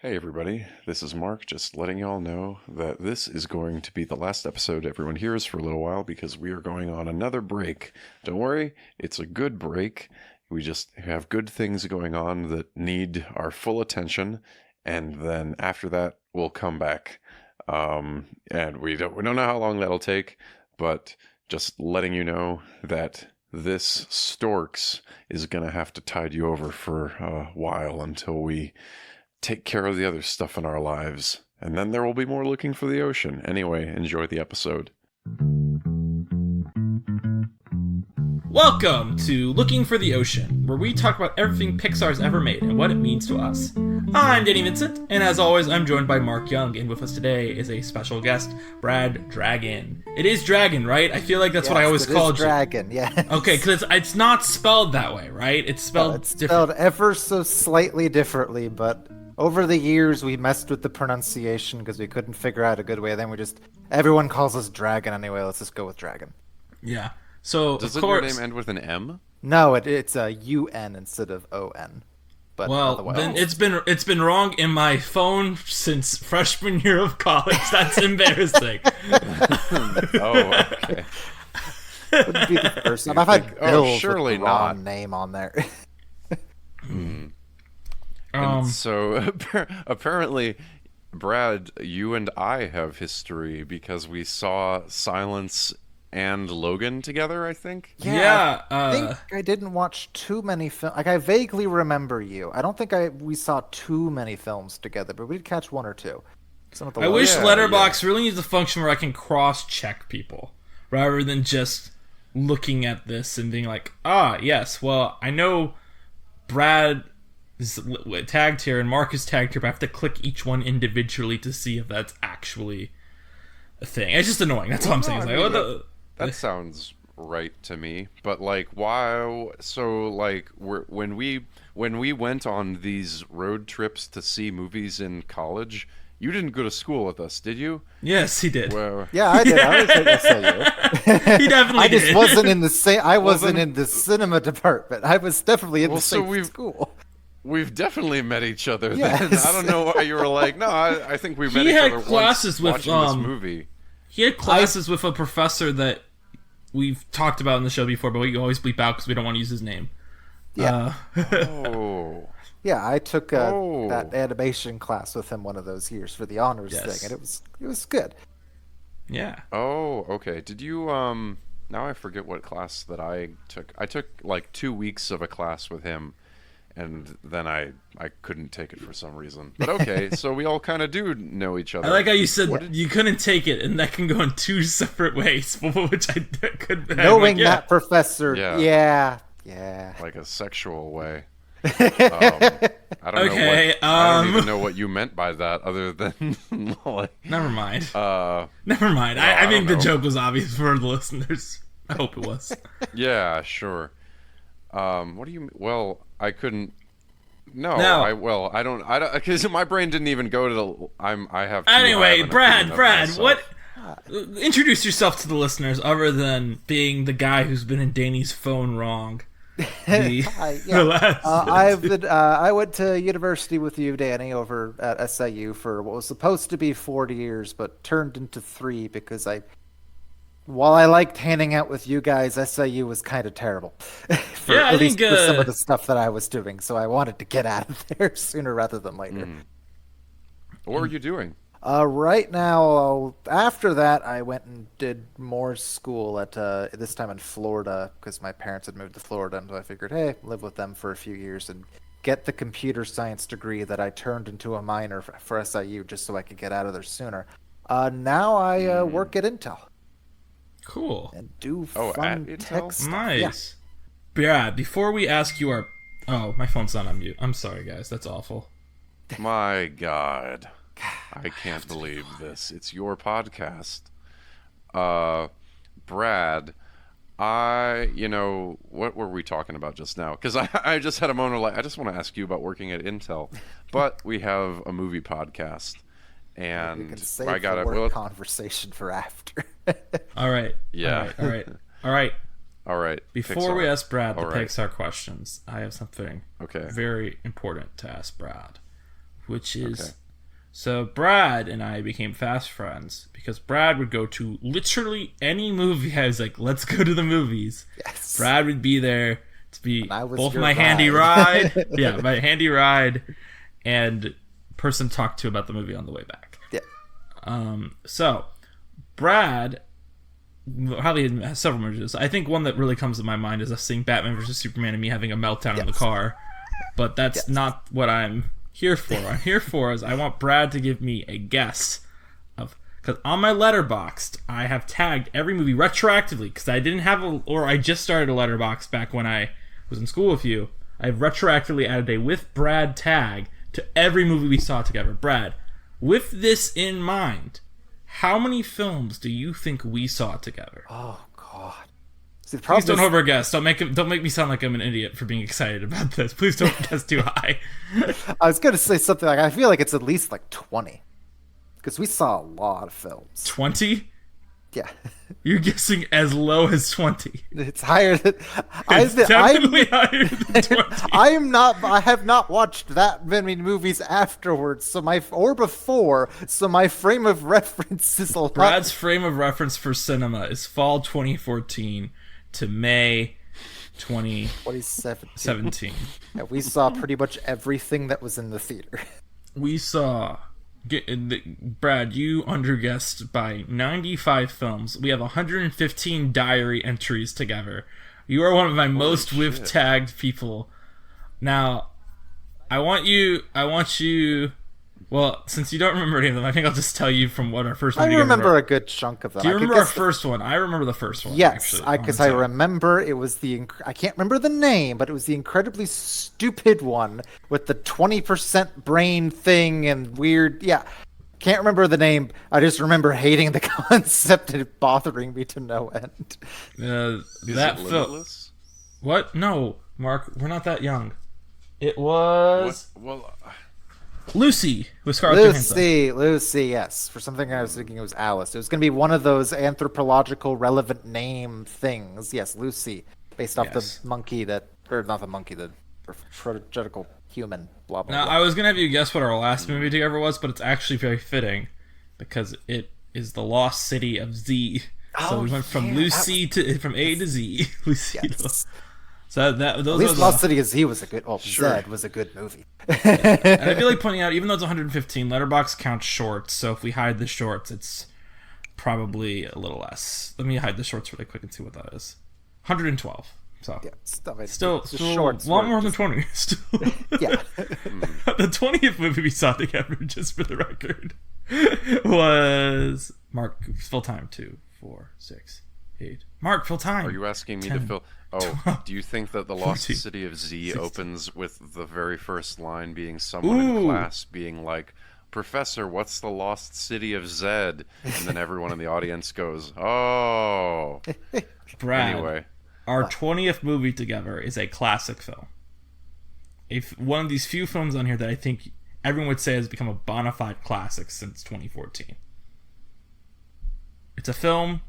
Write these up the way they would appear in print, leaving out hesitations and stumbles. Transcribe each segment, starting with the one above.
Hey everybody, this is Mark, just letting y'all know that this is going to be the last episode everyone hears for a little while because we are going on another break. Don't worry, it's a good break. We just have good things going on that need our full attention, and then after that, we'll come back. And we don't know how long that'll take, but just letting you know that this Storks is going to have to tide you over for a while until we take care of the other stuff in our lives, and then there will be more looking for the ocean. Anyway, enjoy the episode. Welcome to Looking for the Ocean, where we talk about everything Pixar's ever made and what it means to us. I'm Danny Vincent, and as always, I'm joined by Mark Young, and with us today is a special guest, Brad Dragun. It is Dragun, right? I feel like that's what I always called you. Dragun, yeah. Okay, because it's not spelled that way, right? It's spelled it's spelled ever so slightly differently, but over the years we messed with the pronunciation because we couldn't figure out a good way. Then everyone calls us Dragun anyway. Let's just go with Dragun. Yeah. So doesn't your name end with an M? No, it's a UN instead of ON. But well, then it's been wrong in my phone since freshman year of college. That's embarrassing. Oh, okay. Wouldn't be the first time. I've had bills surely with the wrong not. name on there. And so apparently, Brad, you and I have history because we saw Silence and Logan together, I think. Yeah. I think I didn't watch too many films. Like, I vaguely remember you. I don't think we saw too many films together, but we did catch one or two. I wish Letterboxd really needs a function where I can cross-check people rather than just looking at this and being like, yes, well, I know Brad is tagged here and Mark is tagged here, but I have to click each one individually to see if that's actually a thing. It's just annoying. That's all I'm saying. That sounds right to me. But like, why? So like, when we went on these road trips to see movies in college, you didn't go to school with us, did you? Yes, he did. Yeah, I did. I was going to say you. He definitely did. I just wasn't in the same. I wasn't in the cinema department. I was definitely in the same school. We've definitely met each other. Yes. Then I don't know why you were like, no. I think we met each other once watching this movie. He had classes with a professor that we've talked about in the show before, but we always bleep out because we don't want to use his name. Yeah. Yeah, I took that animation class with him one of those years for the honors thing, and it was good. Yeah. Oh, okay. Did you now I forget what class that I took. I took like 2 weeks of a class with him, and then I couldn't take it for some reason. But okay, so we all kind of do know each other. I like how you said you couldn't take it, and that can go in two separate ways, which I could. Knowing that professor, yeah. Like a sexual way. I don't know. I don't even know what you meant by that, other than like. Never mind. Never mind. I think the joke was obvious for the listeners. I hope it was. Yeah, sure. What do you? Well, I couldn't. No. I don't. Because my brain didn't even go to the. I have. Anyway, Brad, what? Introduce yourself to the listeners, other than being the guy who's been in Danny's phone wrong. I went to university with you, Danny, over at SIU for what was supposed to be 4 years, but turned into 3 because while I liked hanging out with you guys, SIU was kind of terrible. for some of the stuff that I was doing, so I wanted to get out of there sooner rather than later. What were you doing? Right now, after that, I went and did more school at this time in Florida because my parents had moved to Florida, and so I figured, hey, live with them for a few years and get the computer science degree that I turned into a minor for SIU just so I could get out of there sooner. Now I work at Intel. Cool. And do fun tech stuff. Nice. Yeah, before we ask you our... Oh, my phone's not on mute. I'm sorry, guys. That's awful. My God. I can't believe this. It's your podcast. Brad, what were we talking about just now? Because I just had a moment of like, I just want to ask you about working at Intel. But we have a movie podcast. And we can save I got a conversation for after. All right. Yeah. All right. Before we ask Brad the Pixar questions, I have something very very important to ask Brad. which is... Okay. So Brad and I became fast friends because Brad would go to literally any movie. I was like, let's go to the movies. Yes. Brad would be there to be both your my handy ride. ride. Yeah, my handy ride and person to talk to about the movie on the way back. Yeah. So Brad probably has several movies. I think one that really comes to my mind is us seeing Batman versus Superman and me having a meltdown in the car. But that's not what I'm here for. I'm here for is I want Brad to give me a guess of, because on my Letterboxd I have tagged every movie retroactively because I didn't have I just started a Letterboxd back when I was in school with you. I've retroactively added a with Brad tag to every movie we saw together. Brad, with this in mind, how many films do you think we saw together? Oh God. See, the Please don't problem overguess. Don't make me sound like I'm an idiot for being excited about this. Please don't guess too high. I was going to say something like, I feel like it's at least like 20. Because we saw a lot of films. 20? Yeah. You're guessing as low as 20. It's higher than... It's definitely higher than 20. I have not watched that many movies afterwards, or before, so my frame of reference is a lot... Brad's frame of reference for cinema is fall 2014 to May 2017. Yeah, we saw pretty much everything that was in the theater. We saw... Brad, you underguessed by 95 films. We have 115 diary entries together. You are one of my most with tagged people. Now, I want you. Well, since you don't remember any of them, I think I'll just tell you from what our first movie. I remember a good chunk of them. Do you remember our first one? I remember the first one. Yes, because I remember it was I can't remember the name, but it was the incredibly stupid one with the 20% brain thing and weird. Yeah, can't remember the name. I just remember hating the concept and it bothering me to no end. That film. What? No, Mark, we're not that young. It was. Lucy with Scarlett Johansson. Lucy, yes. For something I was thinking it was Alice. It was going to be one of those anthropological relevant name things. Yes, Lucy, based off the monkey the prototypical human, blah, blah, Now, blah. I was going to have you guess what our last movie together was, but it's actually very fitting because it is the Lost City of Z. So we went from Lucy from A to Z. Lucy. Yes. So those At least Lost City of Z was a good. Zed was a good movie. And I feel like pointing out, even though it's 115, Letterboxd counts shorts. So if we hide the shorts, it's probably a little less. Let me hide the shorts really quick and see what that is. 112. So still shorts. A lot more than 20. Still. Yeah. The 20th movie we saw together, just for the record, was Mark full time 2, 4, 6, 8. Mark full time. Are you asking me 10, to fill? Oh, 12, do you think that the Lost 14, City of Z 16. opens with the very first line being someone in class being like, "Professor, what's the Lost City of Zed?" And then everyone in the audience goes, "Oh." Brad, Anyway, our 20th movie together is a classic film. One of these few films on here that I think everyone would say has become a bona fide classic since 2014. It's a film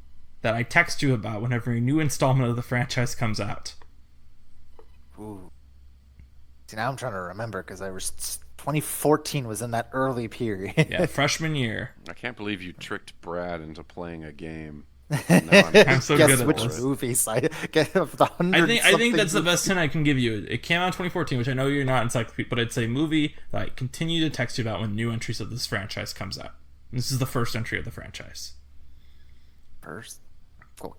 that I text you about whenever a new installment of the franchise comes out. Ooh. See, now I'm trying to remember because 2014 was in that early period. Yeah, freshman year. I can't believe you tricked Brad into playing a game. I'm so Guess good at which this. movies I get of the 100. I think that's the best hint I can give you. It came out in 2014, which I know you're not encyclopedia, but it's a movie that I continue to text you about when new entries of this franchise comes out. And this is the first entry of the franchise. First. Cool.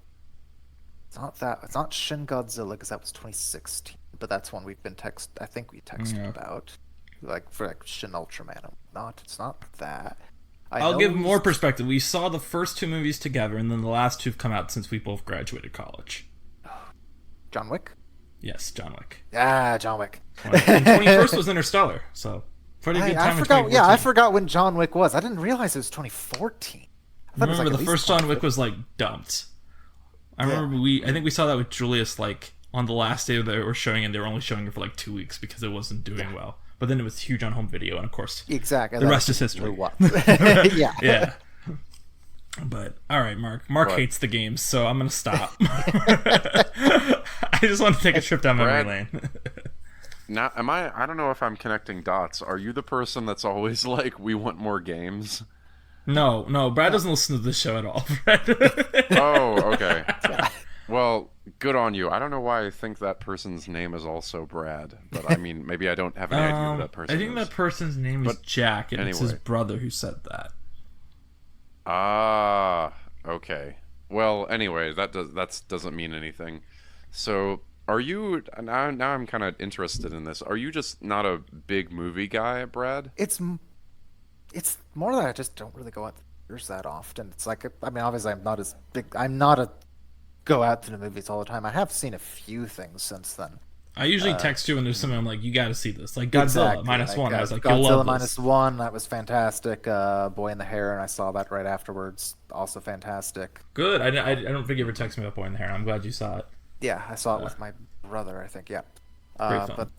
It's not Shin Godzilla because that was 2016, but that's one we've been I think we texted about, like for like Shin Ultraman and whatnot. It's not that. I'll give more perspective. We saw the first two movies together, and then the last two have come out since we both graduated college. John Wick? Yes, John Wick. Yeah, John Wick. And 21st was Interstellar, so pretty good time. I forgot when John Wick was. I didn't realize it was 2014. I remember the first John Wick was like dumped. I remember I think we saw that with Julius like on the last day they were showing, and they were only showing it for like 2 weeks because it wasn't doing well. But then it was huge on home video, and of course, exactly the rest is history. Yeah. Yeah. But all right, Mark hates the games, so I'm gonna stop. I just want to take a trip down memory lane. now, am I? I don't know if I'm connecting dots. Are you the person that's always like, we want more games? No, Brad doesn't listen to this show at all. Oh, okay. Well, good on you. I don't know why I think that person's name is also Brad, but I mean, maybe I don't have any idea who that person I think is. that person's name is Jack, and it's his anyway. brother who said that. Ah, okay. Well, anyway, that doesn't mean anything. So, are you now? I'm kind of interested in this. Are you just not a big movie guy, Brad? It's more that I just don't really go out to theaters that often. It's like, I mean, obviously I'm not as big. I'm not a go out to the movies all the time. I have seen a few things since then. I usually text you when there's something I'm like, you got to see this. Like Godzilla Exactly. -1. I was like, you'll Godzilla love this. -1, that was fantastic. Boy in the Hair, and I saw that right afterwards. Also fantastic. Good. I don't think you ever texted me about Boy in the Hair. I'm glad you saw it. Yeah, I saw it with my brother, I think. Yeah. Great film. But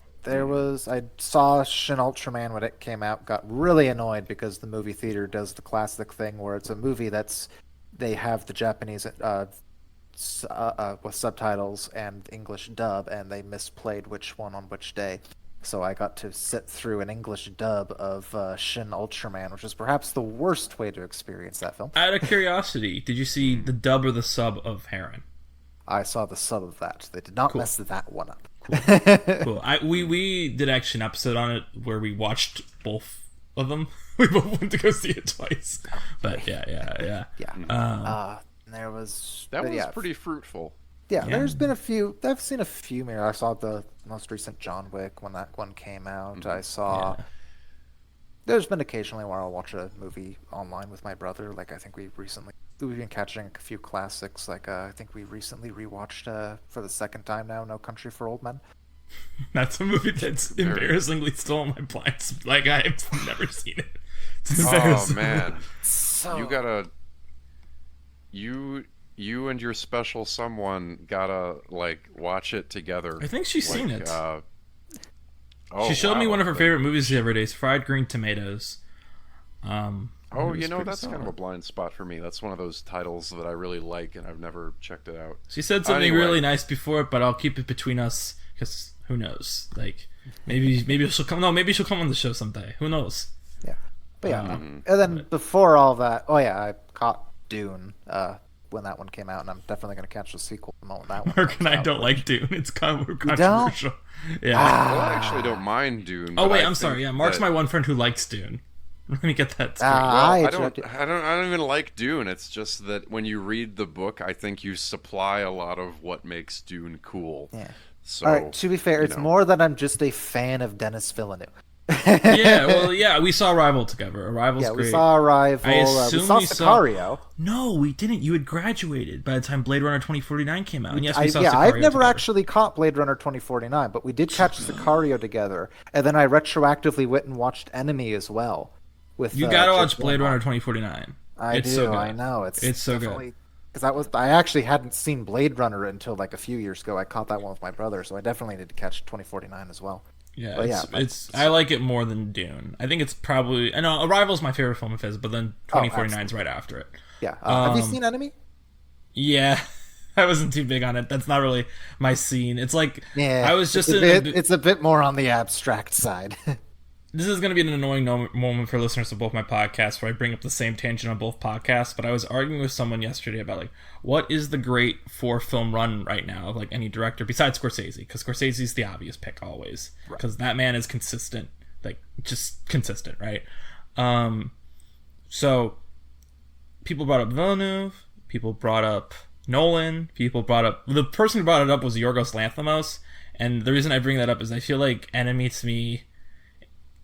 I saw Shin Ultraman when it came out. Got really annoyed because the movie theater does the classic thing where it's a movie they have the Japanese with subtitles and English dub, and they misplayed which one on which day. So I got to sit through an English dub of Shin Ultraman, which is perhaps the worst way to experience that film. Out of curiosity, did you see the dub or the sub of Heron? I saw the sub of that. They did not mess that one up. Cool. We did actually an episode on it where we watched both of them. We both went to go see it twice. But yeah. There was That was pretty fruitful. Yeah, there's been a few. I've seen a few more. I saw the most recent John Wick when that one came out. I saw. Yeah. There's been occasionally where I'll watch a movie online with my brother. Like I think we've been catching a few classics. Like I think we recently rewatched for the second time now, No Country for Old Men. That's a movie that's embarrassingly still on my blind. Like I've never seen it. Oh man, So you gotta. You and your special someone gotta like watch it together. I think she's seen it. Oh, she showed me one of her favorite movies the other day, Fried Green Tomatoes. That's kind of a blind spot for me. That's one of those titles that I really like, and I've never checked it out. She said something really nice before it, but I'll keep it between us because who knows? Like maybe she'll come. No, maybe she'll come on the show someday. Who knows? Yeah, but yeah. And then before all that, I caught Dune when that one came out, and I'm definitely going to catch the sequel the moment that one. Mark and I don't like Dune. It's kind of controversial. Yeah. Well, I actually don't mind Dune. Oh wait, I'm sorry. Yeah, Mark's my one friend who likes Dune. Let me get that straight. I don't even like Dune. It's just that when you read the book, I think you supply a lot of what makes Dune cool. Yeah. So, all right. To be fair, it's more that I'm just a fan of Denis Villeneuve. We saw Arrival together. Arrival's great. We saw Arrival. We saw Sicario. No, we didn't. You had graduated by the time Blade Runner 2049 came out. And yes, we saw Sicario I've never together. actually caught Blade Runner 2049, but we did catch Sicario together, and then I retroactively went and watched Enemy as well. You gotta watch Blade Runner 2049. It's so good. I know it's so good. Because I actually hadn't seen Blade Runner until like a few years ago. I caught that one with my brother, so I definitely need to catch 2049 as well. Yeah, I like it more than Dune. I think it's probably... I know Arrival's my favorite film of his, but then 2049's right after it. Yeah. Have you seen Enemy? Yeah. I wasn't too big on it. That's not really my scene. It's like... Yeah, I was just... It's a bit more on the abstract side. This is going to be an annoying moment for listeners of both my podcasts where I bring up the same tangent on both podcasts, but I was arguing with someone yesterday about, like, what is the great four-film run right now of, like, any director besides Scorsese? Because Scorsese's the obvious pick always. Because that man is consistent. Like, just consistent, right? So, people brought up Villeneuve. People brought up Nolan. People brought up... The person who brought it up was Yorgos Lanthimos. And the reason I bring that up is I feel like Enemy to me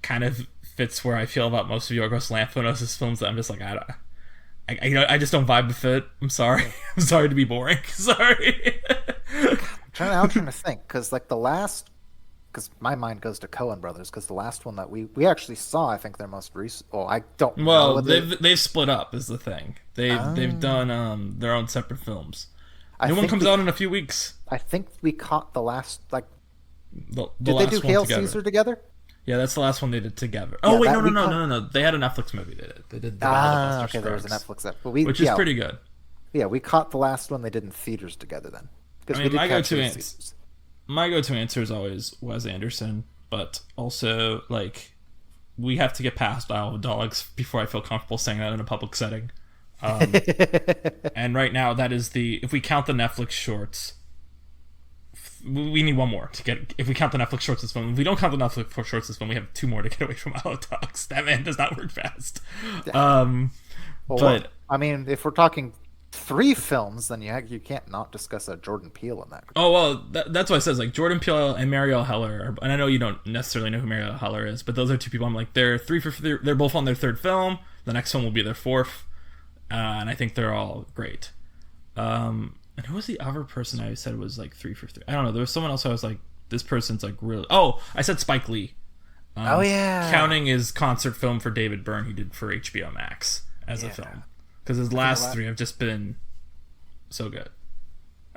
kind of fits where I feel about most of Yorgos Lanthimos' films. That I'm just like, I just don't vibe with it. I'm sorry. I'm sorry to be boring. Sorry. I'm trying to think, because like because my mind goes to Coen Brothers, because the last one that we actually saw, I think their most recent. Well, I don't. Well, they've split up is the thing. They've done their own separate films. New one comes out in a few weeks. I think we caught the last did they do Hail Caesar together? Yeah, that's the last one they did together. Oh wait, no. They had a Netflix movie. They did. Okay, there was a Netflix that, which is pretty good. Yeah, we caught the last one they did in theaters together then. I mean, my go-to answer is always Wes Anderson. but also like we have to get past Isle of Dogs before I feel comfortable saying that in a public setting. And right now, that is if we count the Netflix shorts, we need one more to get. If we count the Netflix shorts this film, if we don't count the Netflix shorts this film, we have 2 more to get away from Isle of Dogs. That man does not work fast. But I mean, if we're talking 3 films, then you can't not discuss Jordan Peele in that. Oh well, that's what it says. Like Jordan Peele and Marielle Heller, and I know you don't necessarily know who Marielle Heller is, but those are 2 people. I'm like, they're 3 for 3. They're both on their 3rd film. The next one will be their 4th, and I think they're all great. And who was the other person I said was like 3 for 3? I don't know. There was someone else I was like, this person's like really. Oh, I said Spike Lee. Oh yeah, counting his concert film for David Byrne he did for HBO Max as a film, because his last 3 have just been so good.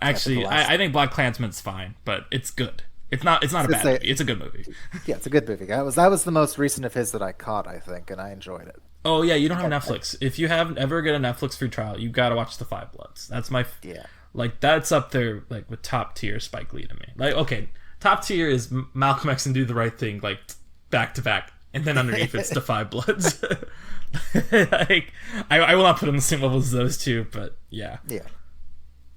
Actually, I think Black Klansman's fine, but it's good. It's not a bad movie. It's a good movie. Yeah, it's a good movie. That was the most recent of his that I caught, I think, and I enjoyed it. Oh yeah, you don't have Netflix. If you haven't ever get a Netflix free trial, you gotta watch The Five Bloods. That's my like that's up there like with top tier Spike Lee to me. Like okay, top tier is Malcolm X and Do the Right Thing like back to back, and then underneath it's The Five Bloods. Like I will not put them on the same level as those 2, but yeah. Yeah.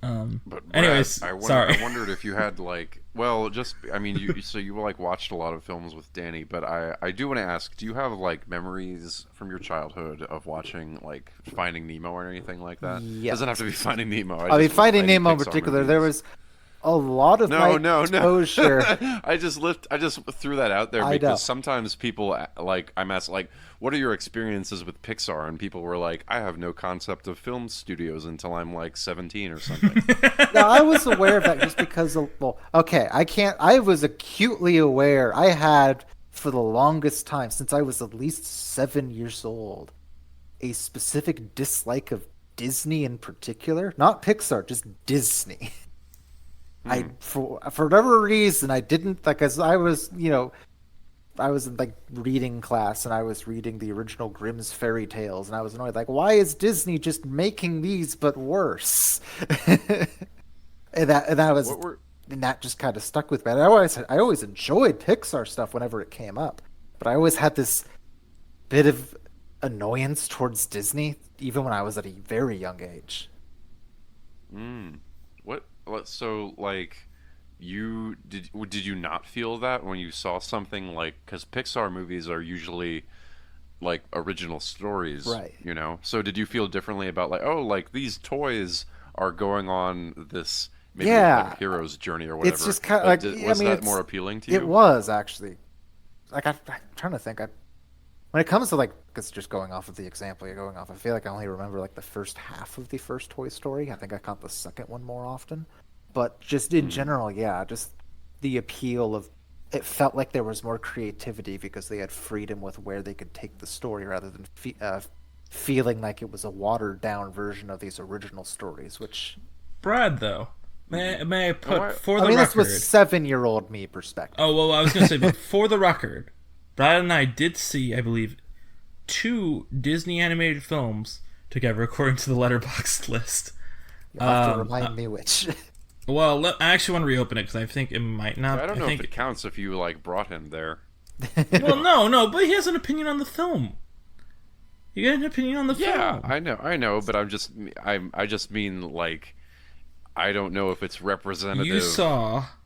But Brad, anyways, sorry. I wondered if you had like, well, just I mean, you like watched a lot of films with Danny, but I do want to ask, do you have like memories from your childhood of watching like Finding Nemo or anything like that? Yeah. Doesn't have to be Finding Nemo. I mean, Finding Nemo in particular, there was a lot of exposure. I just threw that out there because sometimes people like I'm asked like, what are your experiences with Pixar? And people were like, I have no concept of film studios until I'm like 17 or something. Now I was aware of that just because of I was acutely aware. I had for the longest time since I was at least 7 years old a specific dislike of Disney in particular, not Pixar, just Disney. I for whatever reason I didn't like, as I was I was in like reading class and I was reading the original Grimm's fairy tales and I was annoyed like, why is Disney just making these but worse? and that just kind of stuck with me. I always enjoyed Pixar stuff whenever it came up, but I always had this bit of annoyance towards Disney even when I was at a very young age. So like did you not feel that when you saw something like, because Pixar movies are usually like original stories, right? So did you feel differently about like, oh, like these toys are going on this maybe like a hero's journey or whatever? It's just kind of like, was that more appealing to you? It was actually. Like I'm trying to think. When it comes to like, because just going off of the example you're going off, I feel like I only remember like the first half of the first Toy Story. I think I caught the second one more often. But just in general, yeah, just the appeal of it felt like there was more creativity because they had freedom with where they could take the story rather than feeling like it was a watered down version of these original stories. Which Brad, though, may I put for the record? This was 7-year-old me perspective. Oh well, I was going to say, but for the record, Brad and I did see, I believe, 2 Disney animated films together according to the Letterboxd list. You'll have to remind me which. Well, I actually want to reopen it because I think it might not. I don't know if it counts if you like brought him there. Well, no, but he has an opinion on the film. You got an opinion on the film. Yeah, I know, but I just mean like, I don't know if it's representative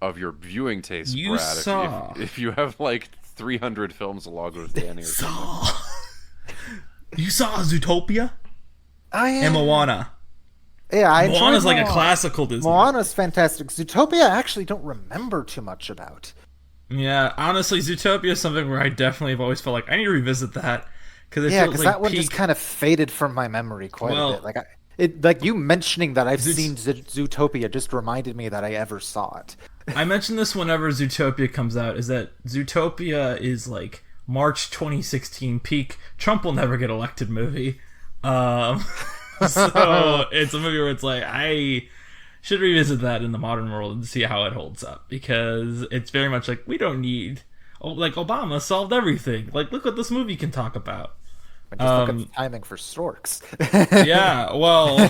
of your viewing taste, Brad. If you have like 300 films along with Danny or something. You saw Zootopia? Oh yeah. And Moana. Yeah, Moana's like a classical Disney. Moana's fantastic. Zootopia, I actually don't remember too much about. Yeah, honestly, Zootopia is something where I definitely have always felt like I need to revisit that because that one just kind of faded from my memory quite a bit. Like you mentioning that I've seen Zootopia just reminded me that I ever saw it. I mention this whenever Zootopia comes out. Is that Zootopia is like March 2016 peak Trump will never get elected movie. So it's a movie where it's like I should revisit that in the modern world and see how it holds up, because it's very much like we don't need like Obama solved everything. Like look what this movie can talk about. But just look at the timing for Storks. Yeah, well,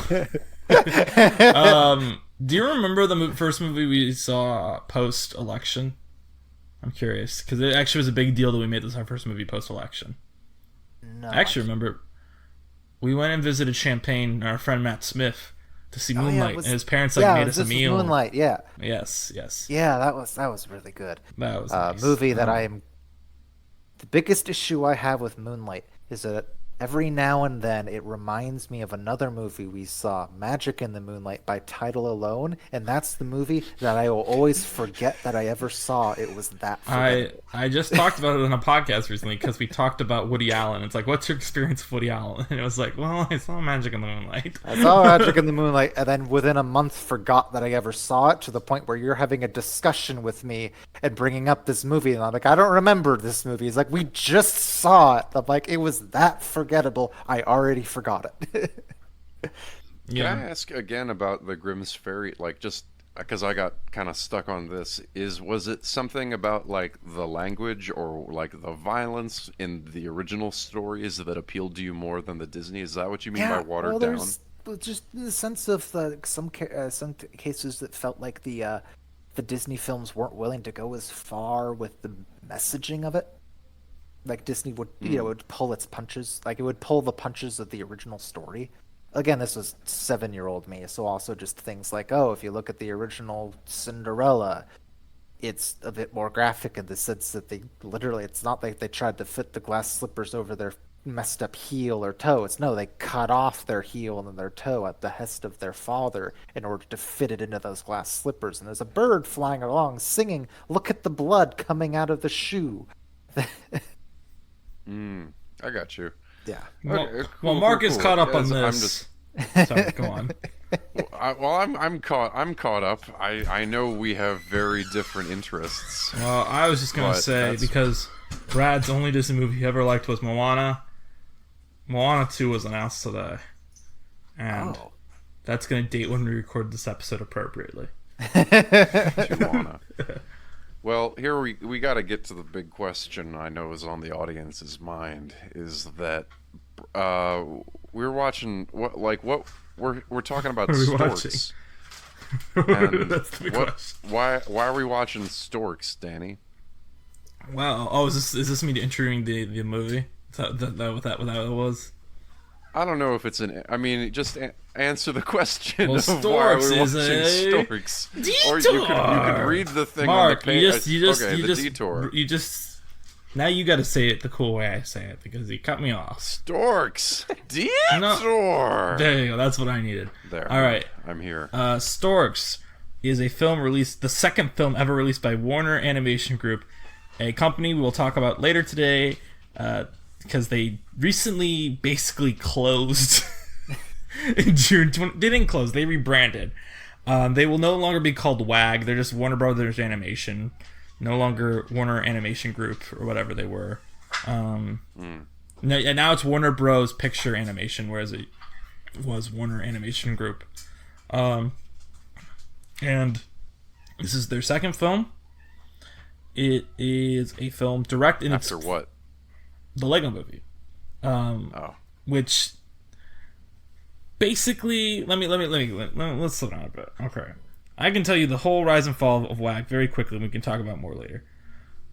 do you remember the first movie we saw post-election? I'm curious because it actually was a big deal that we made this our first movie post-election. No. I actually remember we went and visited Champaign, our friend Matt Smith, to see Moonlight, and his parents made us a meal. Moonlight, yeah. Yes. Yeah, that was really good. That was a nice movie that the biggest issue I have with Moonlight is that every now and then it reminds me of another movie we saw, Magic in the Moonlight, by title alone, and that's the movie that I will always forget that I ever saw. It was that forgettable. I just talked about it on a podcast recently because we talked about Woody Allen. It's like, what's your experience with Woody Allen? And it was like, well, I saw Magic in the Moonlight. I saw Magic in the Moonlight, and then within a month forgot that I ever saw it, to the point where you're having a discussion with me and bringing up this movie, and I'm like, I don't remember this movie. It's like, we just saw it. I'm like, it was that forgettable. I already forgot it. Can I ask again about the Grimm's Fairy? Like, just because I got kind of stuck on this, was it something about like the language or like the violence in the original stories that appealed to you more than the Disney? Is that what you mean by watered down? Just in the sense of some cases that felt like the Disney films weren't willing to go as far with the messaging of it. Like Disney would, would pull its punches. Like it would pull the punches of the original story. Again, this was 7-year-old me, so also just things like, if you look at the original Cinderella, it's a bit more graphic in the sense that it's not like they tried to fit the glass slippers over their messed up heel or toe. They cut off their heel and their toe at the behest of their father in order to fit it into those glass slippers. And there's a bird flying along singing, "Look at the blood coming out of the shoe." I got you. Yeah. Okay, well, Mark is caught up on this. Sorry, go on. I'm caught up. I know we have very different interests. Well, I was just gonna say because Brad's only Disney movie he ever liked was Moana. Moana 2 was announced today, and that's gonna date when we record this episode appropriately. Moana. Well, here we got to get to the big question I know is on the audience's mind, is that we're watching we're talking about Storks. That's the big question. Why are we watching Storks, Danny? Wow. Is this me entering the movie? Is that what that was? I don't know if it's just answer the question. Well, of Storks why we're is watching a Storks. detour. Or you could read the thing Mark, on the page. the detour. Now you got to say it the cool way I say it because you cut me off. Storks. Detour. No, there you go. That's what I needed. There. All right. I'm here. Storks is a film released, the second film ever released by Warner Animation Group, a company we will talk about later today. Because they recently basically closed in June. They didn't close. They rebranded. They will no longer be called WAG. They're just Warner Brothers Animation. No longer Warner Animation Group or whatever they were. Now it's Warner Bros. Picture Animation, whereas it was Warner Animation Group. And this is their second film. It is a film direct in After what? The Lego Movie, which basically let's slow down a bit. Okay, I can tell you the whole rise and fall of WAG very quickly. And we can talk about more later.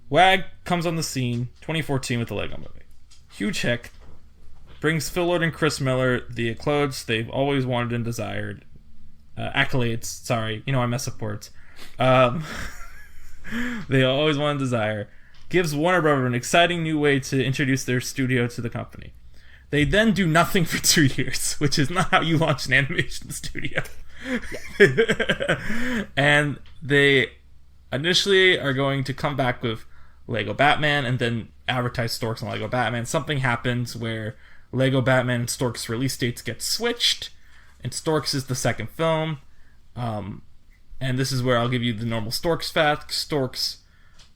WAG comes on the scene 2014 with the Lego Movie, huge hit, brings Phil Lord and Chris Miller the accolades they've always wanted and desired. Accolades, sorry, I mess up words. They always wanted and desire. Gives Warner Bros. An exciting new way to introduce their studio to the company. They then do nothing for 2 years, which is not how you launch an animation studio. And they initially are going to come back with Lego Batman and then advertise Storks on Lego Batman. Something happens where Lego Batman and Storks release dates get switched, and Storks is the second film. And this is where I'll give you the normal Storks facts. Storks...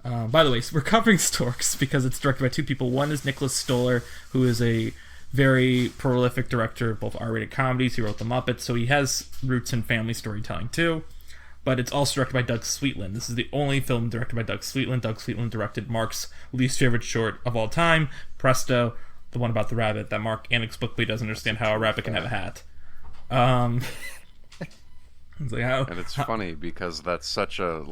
by the way, we're covering Storks because it's directed by two people. One is Nicholas Stoller, who is a very prolific director of both R-rated comedies. He wrote The Muppets, so he has roots in family storytelling too. But it's also directed by Doug Sweetland. This is the only film directed by Doug Sweetland. Doug Sweetland directed Mark's least favorite short of all time, Presto, the one about the rabbit that Mark inexplicably doesn't understand how a rabbit can have a hat. It's like how, And it's funny because that's such a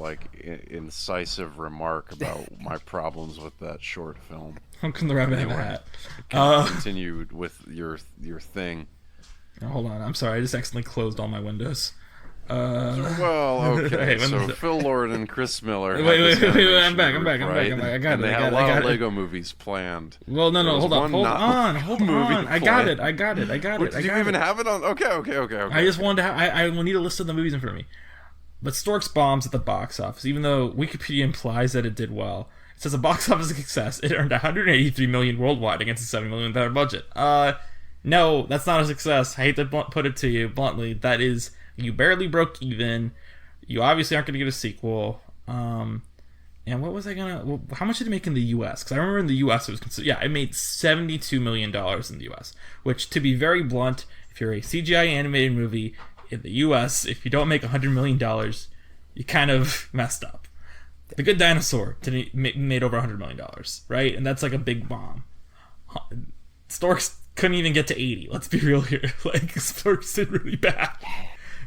incisive remark about my problems with that short film. how can the rabbit have a Anyway, hat? Continue with your thing. Hold on, I'm sorry, I just accidentally closed all my windows. Well, okay. Hey, So Phil Lord and Chris Miller. had Wait, this I'm back. animation group, right? I got And it. they I had a lot got of it. Lego movies planned. Well, no, There was hold on. movie I got it. planned. I got it. Do you even have it on? Okay. I just wanted to I will need a list of the movies in front of me. But Storks bombs at the box office, even though Wikipedia implies that it did well. It says a box office success. It earned $183 million worldwide against a $7 million budget. No, that's not a success. I hate to put it to you bluntly. That is, you barely broke even. You obviously aren't going to get a sequel. And what was I gonna? Well, how much did it make in the U.S.? Because I remember in the U.S. it was it made $72 million in the U.S. Which, to be very blunt, if you're a CGI animated movie in the U.S., if you don't make $100 million, you kind of messed up. The Good Dinosaur made over $100 million, right? And that's like a big bomb. Storks couldn't even get to 80. Let's be real here. Like, Storks did really bad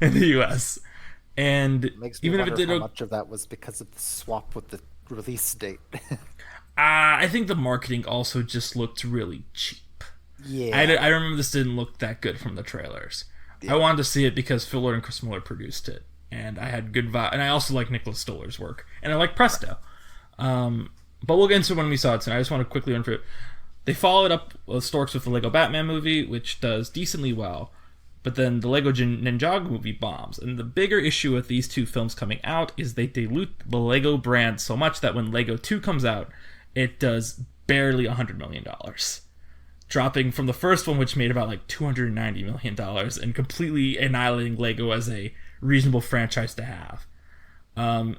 in the U.S. And Makes me even if wonder it did, how much of that was because of the swap with the release date. I think the marketing also just looked really cheap. Yeah. I remember this didn't look that good from the trailers. I wanted to see it because Phil Lord and Chris Miller produced it, and I had good vibe. And I also like Nicholas Stoller's work, and I like Presto. But we'll get into it when we saw it tonight. I just want to quickly run through it. They followed up Storks with the Lego Batman movie, which does decently well. But then the Lego Ninjago movie bombs. And the bigger issue with these two films coming out is they dilute the Lego brand so much that when Lego 2 comes out, it does barely $100 million. Dropping from the first one, which made about like $290 million, and completely annihilating Lego as a reasonable franchise to have.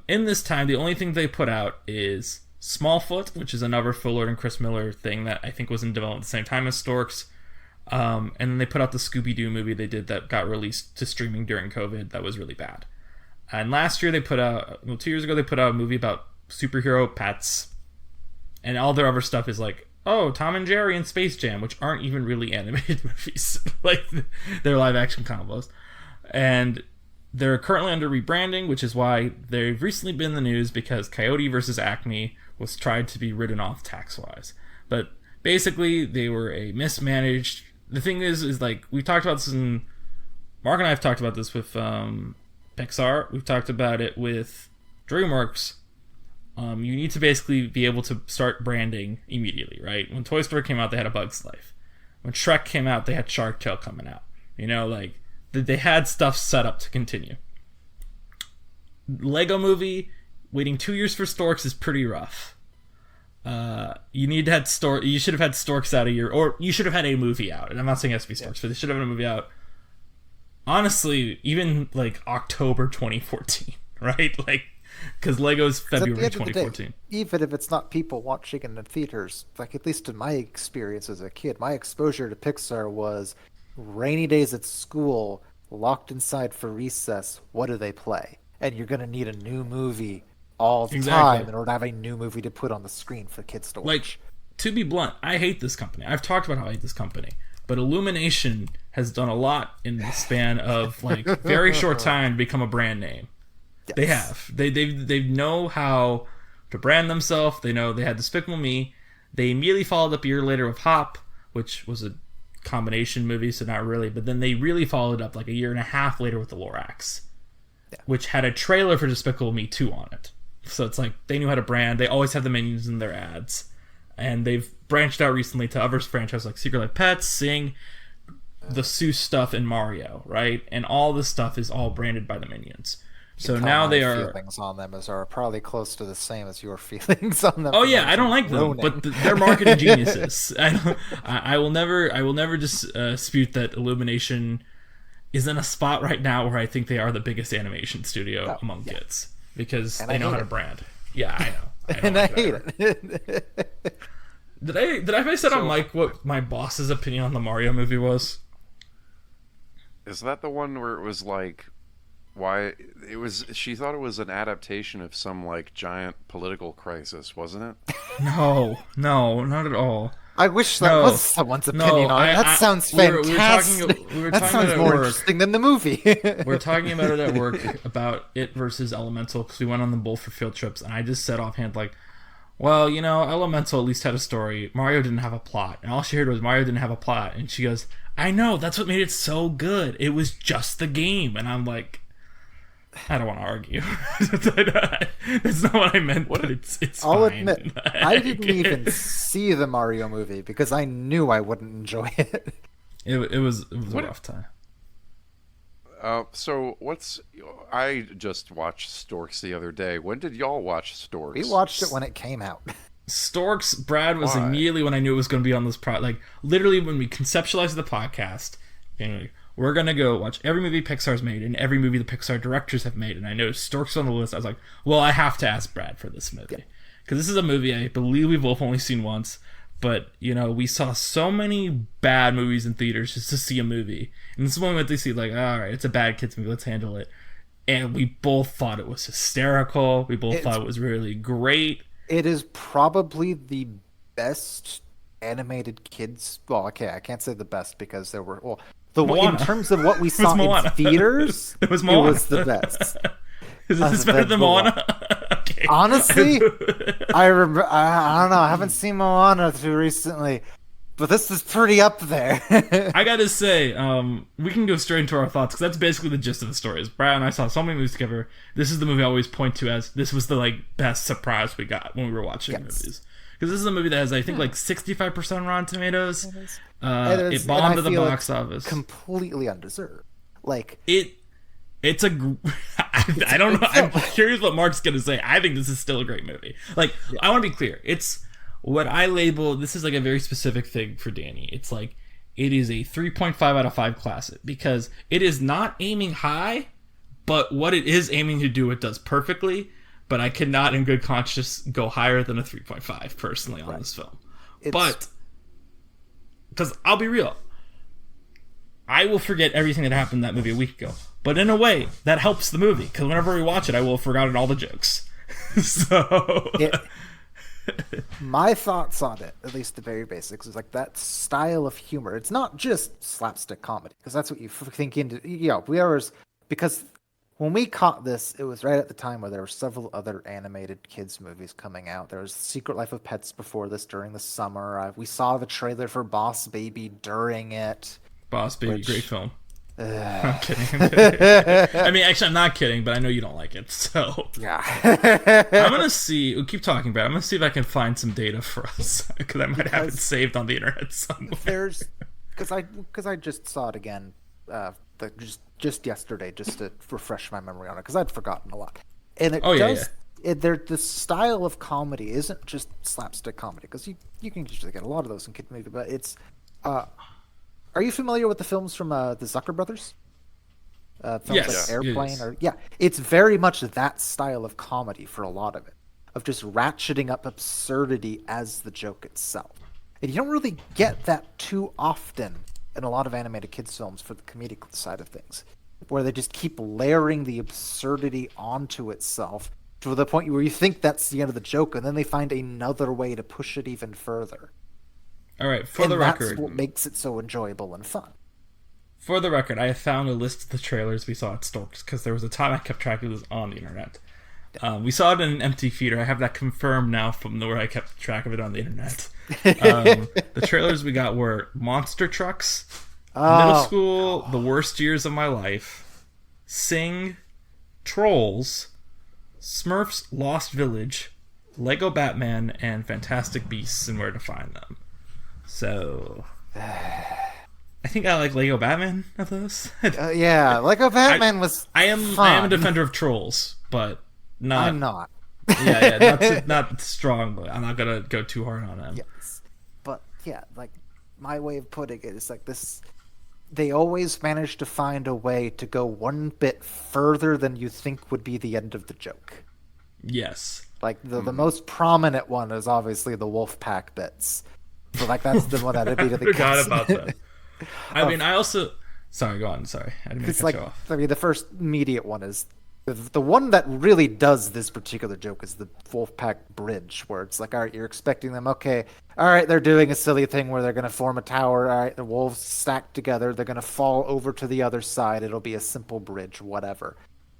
In this time, the only thing they put out is Smallfoot, which is another Phil Lord and Chris Miller thing that I think was in development at the same time as Storks. And then they put out the Scooby-Doo movie they did that got released to streaming during COVID that was really bad. And last year 2 years ago, they put out a movie about superhero pets. And all their other stuff is like, oh, Tom and Jerry and Space Jam, which aren't even really animated movies. Like, they're live-action combos. And they're currently under rebranding, which is why they've recently been in the news because Coyote vs. Acme was tried to be written off tax-wise. But basically, they were a mismanaged... The thing is like, we've talked about this Mark and I have talked about this with Pixar. We've talked about it with DreamWorks. You need to basically be able to start branding immediately, right? When Toy Story came out, they had A Bug's Life. When Shrek came out, they had Shark Tale coming out. You know, like, they had stuff set up to continue. Lego movie, waiting 2 years for Storks is pretty rough. You should have had Storks out a year, or you should have had a movie out. And I'm not saying it has to be Storks, but they should have had a movie out. Honestly, even like October 2014, right? Like, because Lego's February 2014. Even if it's not people watching in the theaters, like at least in my experience as a kid, my exposure to Pixar was rainy days at school, locked inside for recess. What do they play? And you're gonna need a new movie all the time in order to have a new movie to put on the screen for kids to watch. Like, to be blunt, I hate this company. I've talked about how I hate this company. But Illumination has done a lot in the span of, like, very short time to become a brand name. Yes. They have. They know how to brand themselves. They know they had Despicable Me. They immediately followed up a year later with Hop, which was a combination movie, so not really. But then they really followed up like a year and a half later with The Lorax, which had a trailer for Despicable Me 2 on it. So it's like they knew how to brand. They always have the Minions in their ads. And they've branched out recently to other franchises like Secret Life Pets, Sing, the Seuss stuff, and Mario, right? And all this stuff is all branded by the Minions. So now they are... feelings on them are probably close to the same as your feelings on them. Oh yeah, I don't like them, but they're marketing geniuses. I will never dispute that Illumination is in a spot right now where I think they are the biggest animation studio among kids. Because they know how to brand. Yeah, I know. And I hate it. Did I say on Mike what my boss's opinion on the Mario movie was? Is that the one where it was like, why it was? She thought it was an adaptation of some like giant political crisis, wasn't it? No, not at all. I wish that was someone's opinion on it. That sounds fantastic. That sounds more interesting than the movie. We're talking about it at work, about it versus Elemental, because we went on them both for field trips, and I just said offhand, like, well, you know, Elemental at least had a story. Mario didn't have a plot. And all she heard was Mario didn't have a plot. And she goes, I know, that's what made it so good. It was just the game. And I'm like, I don't want to argue. That's not what I meant, but it's I'll fine. admit, I didn't even see the Mario movie because I knew I wouldn't enjoy it. It was a rough time. I just watched Storks the other day. When did y'all watch Storks? We watched it when it came out. Storks, Brad, was immediately when I knew it was going to be on this like, literally when we conceptualized the podcast, anyway, we're going to go watch every movie Pixar's made and every movie the Pixar directors have made. And I know Storks on the list. I was like, well, I have to ask Brad for this movie. Because this is a movie I believe we've both only seen once. But, you know, we saw so many bad movies in theaters just to see a movie. And this is when we went to see, like, all right, it's a bad kids movie. Let's handle it. And we both thought it was hysterical. We both thought it was really great. It is probably the best animated kids... Well, okay, I can't say the best because there were... Well, in terms of what we saw in theaters, it was the best. Is this better than Moana? Okay. Honestly, I don't know. I haven't seen Moana too recently, but this is pretty up there. I gotta say, we can go straight into our thoughts because that's basically the gist of the story. Is Brad and I saw so many movies together. This is the movie I always point to as this was the best surprise we got when we were watching movies. Because this is a movie that has, I think, 65% Rotten Tomatoes. It bombed at the box office. Completely undeserved. It's a... I don't know. I'm curious what Mark's going to say. I think this is still a great movie. I want to be clear. It's what I label... This is a very specific thing for Danny. It's it is a 3.5 out of 5 classic. Because it is not aiming high, but what it is aiming to do, it does perfectly. But I cannot, in good conscience, go higher than a 3.5 personally on this film. But, because I'll be real, I will forget everything that happened in that movie a week ago. But in a way, that helps the movie, because whenever we watch it, I will have forgotten all the jokes. My thoughts on it, at least the very basics, is that style of humor. It's not just slapstick comedy, because that's what you think into. Because when we caught this, it was right at the time where there were several other animated kids movies coming out. There was Secret Life of Pets before this during the summer. We saw the trailer for Boss Baby during it. Boss Baby, great film. I'm kidding. I mean, actually, I'm not kidding, but I know you don't like it, so... Yeah. I'm going to see... We'll keep talking about it. I'm going to see if I can find some data for us, because I might have it saved on the internet somewhere. Because I just saw it again just yesterday, just to refresh my memory on it, because I'd forgotten a lot. And the style of comedy isn't just slapstick comedy, because you can usually get a lot of those in kid movies, but it's... Are you familiar with the films from the Zucker brothers? Films like Airplane? Yes. It's very much that style of comedy for a lot of it, of just ratcheting up absurdity as the joke itself. And you don't really get that too often in a lot of animated kids films for the comedic side of things, where they just keep layering the absurdity onto itself to the point where you think that's the end of the joke, and then they find another way to push it even further. All right, for the record, that's what makes it so enjoyable and fun. For the record, I have found a list of the trailers we saw at Storks, because there was a time I kept track of this on the internet. We saw it in an empty theater. I have that confirmed now from where I kept track of it on the internet. The trailers we got were Monster Trucks, Middle School, The Worst Years of My Life, Sing, Trolls, Smurfs Lost Village, Lego Batman, and Fantastic Beasts and Where to Find Them. So, I think I like Lego Batman of those. Lego Batman was I am a defender of Trolls, but not. I'm not. Not strong. But I'm not gonna go too hard on them. Yes, but my way of putting it is this. They always manage to find a way to go one bit further than you think would be the end of the joke. Yes. The most prominent one is obviously the wolf pack bits. So that's the one that immediately forgot about that. I mean, I also... Sorry, go on. Sorry. I didn't mean to cut you off. I mean, the first immediate one is The one that really does this particular joke is the Wolfpack Bridge, where it's like, all right, you're expecting them, okay, all right, they're doing a silly thing where they're going to form a tower, all right, the wolves stacked together, they're going to fall over to the other side, it'll be a simple bridge, whatever.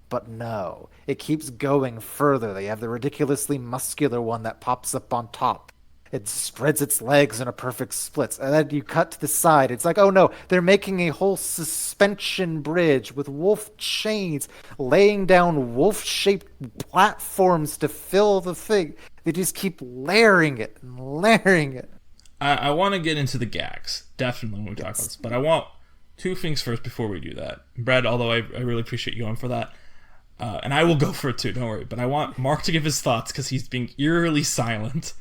But no, it keeps going further. They have the ridiculously muscular one that pops up on top. It spreads its legs in a perfect splits. And then you cut to the side. It's like, oh no, they're making a whole suspension bridge with wolf chains, laying down wolf-shaped platforms to fill the thing. They just keep layering it and layering it. I want to get into the gags, definitely, when we talk about this. But I want two things first before we do that. Brad, although I really appreciate you going for that. And I will go for it too, don't worry. But I want Mark to give his thoughts because he's being eerily silent.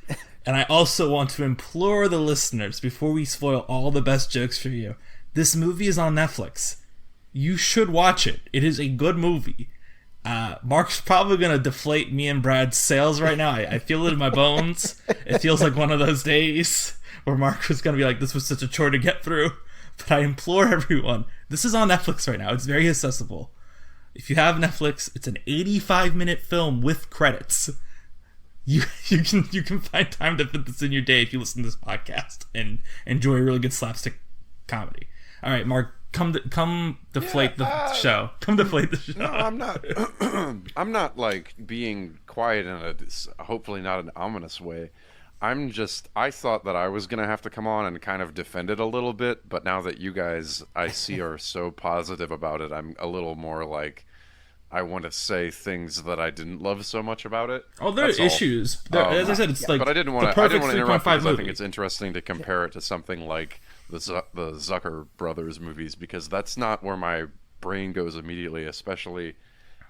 And I also want to implore the listeners, before we spoil all the best jokes for you, this movie is on Netflix. You should watch it. It is a good movie. Mark's probably going to deflate me and Brad's sales right now. I feel it in my bones. It feels like one of those days where Mark was going to be like, this was such a chore to get through. But I implore everyone, this is on Netflix right now. It's very accessible. If you have Netflix, it's an 85-minute film with credits. You can find time to fit this in your day if you listen to this podcast and enjoy a really good slapstick comedy. All right, Mark, come deflate the show. Come deflate the show. No, I'm not. I'm not like being quiet in a hopefully not an ominous way. I thought that I was gonna have to come on and kind of defend it a little bit, but now that you guys I see are so positive about it, I'm a little more like, I want to say things that I didn't love so much about it. Oh, there are issues. As I said, it's like, but I didn't want the to perfect interrupt 3.5 because movie. I think it's interesting to compare it to something like the Zucker brothers movies, because that's not where my brain goes immediately, especially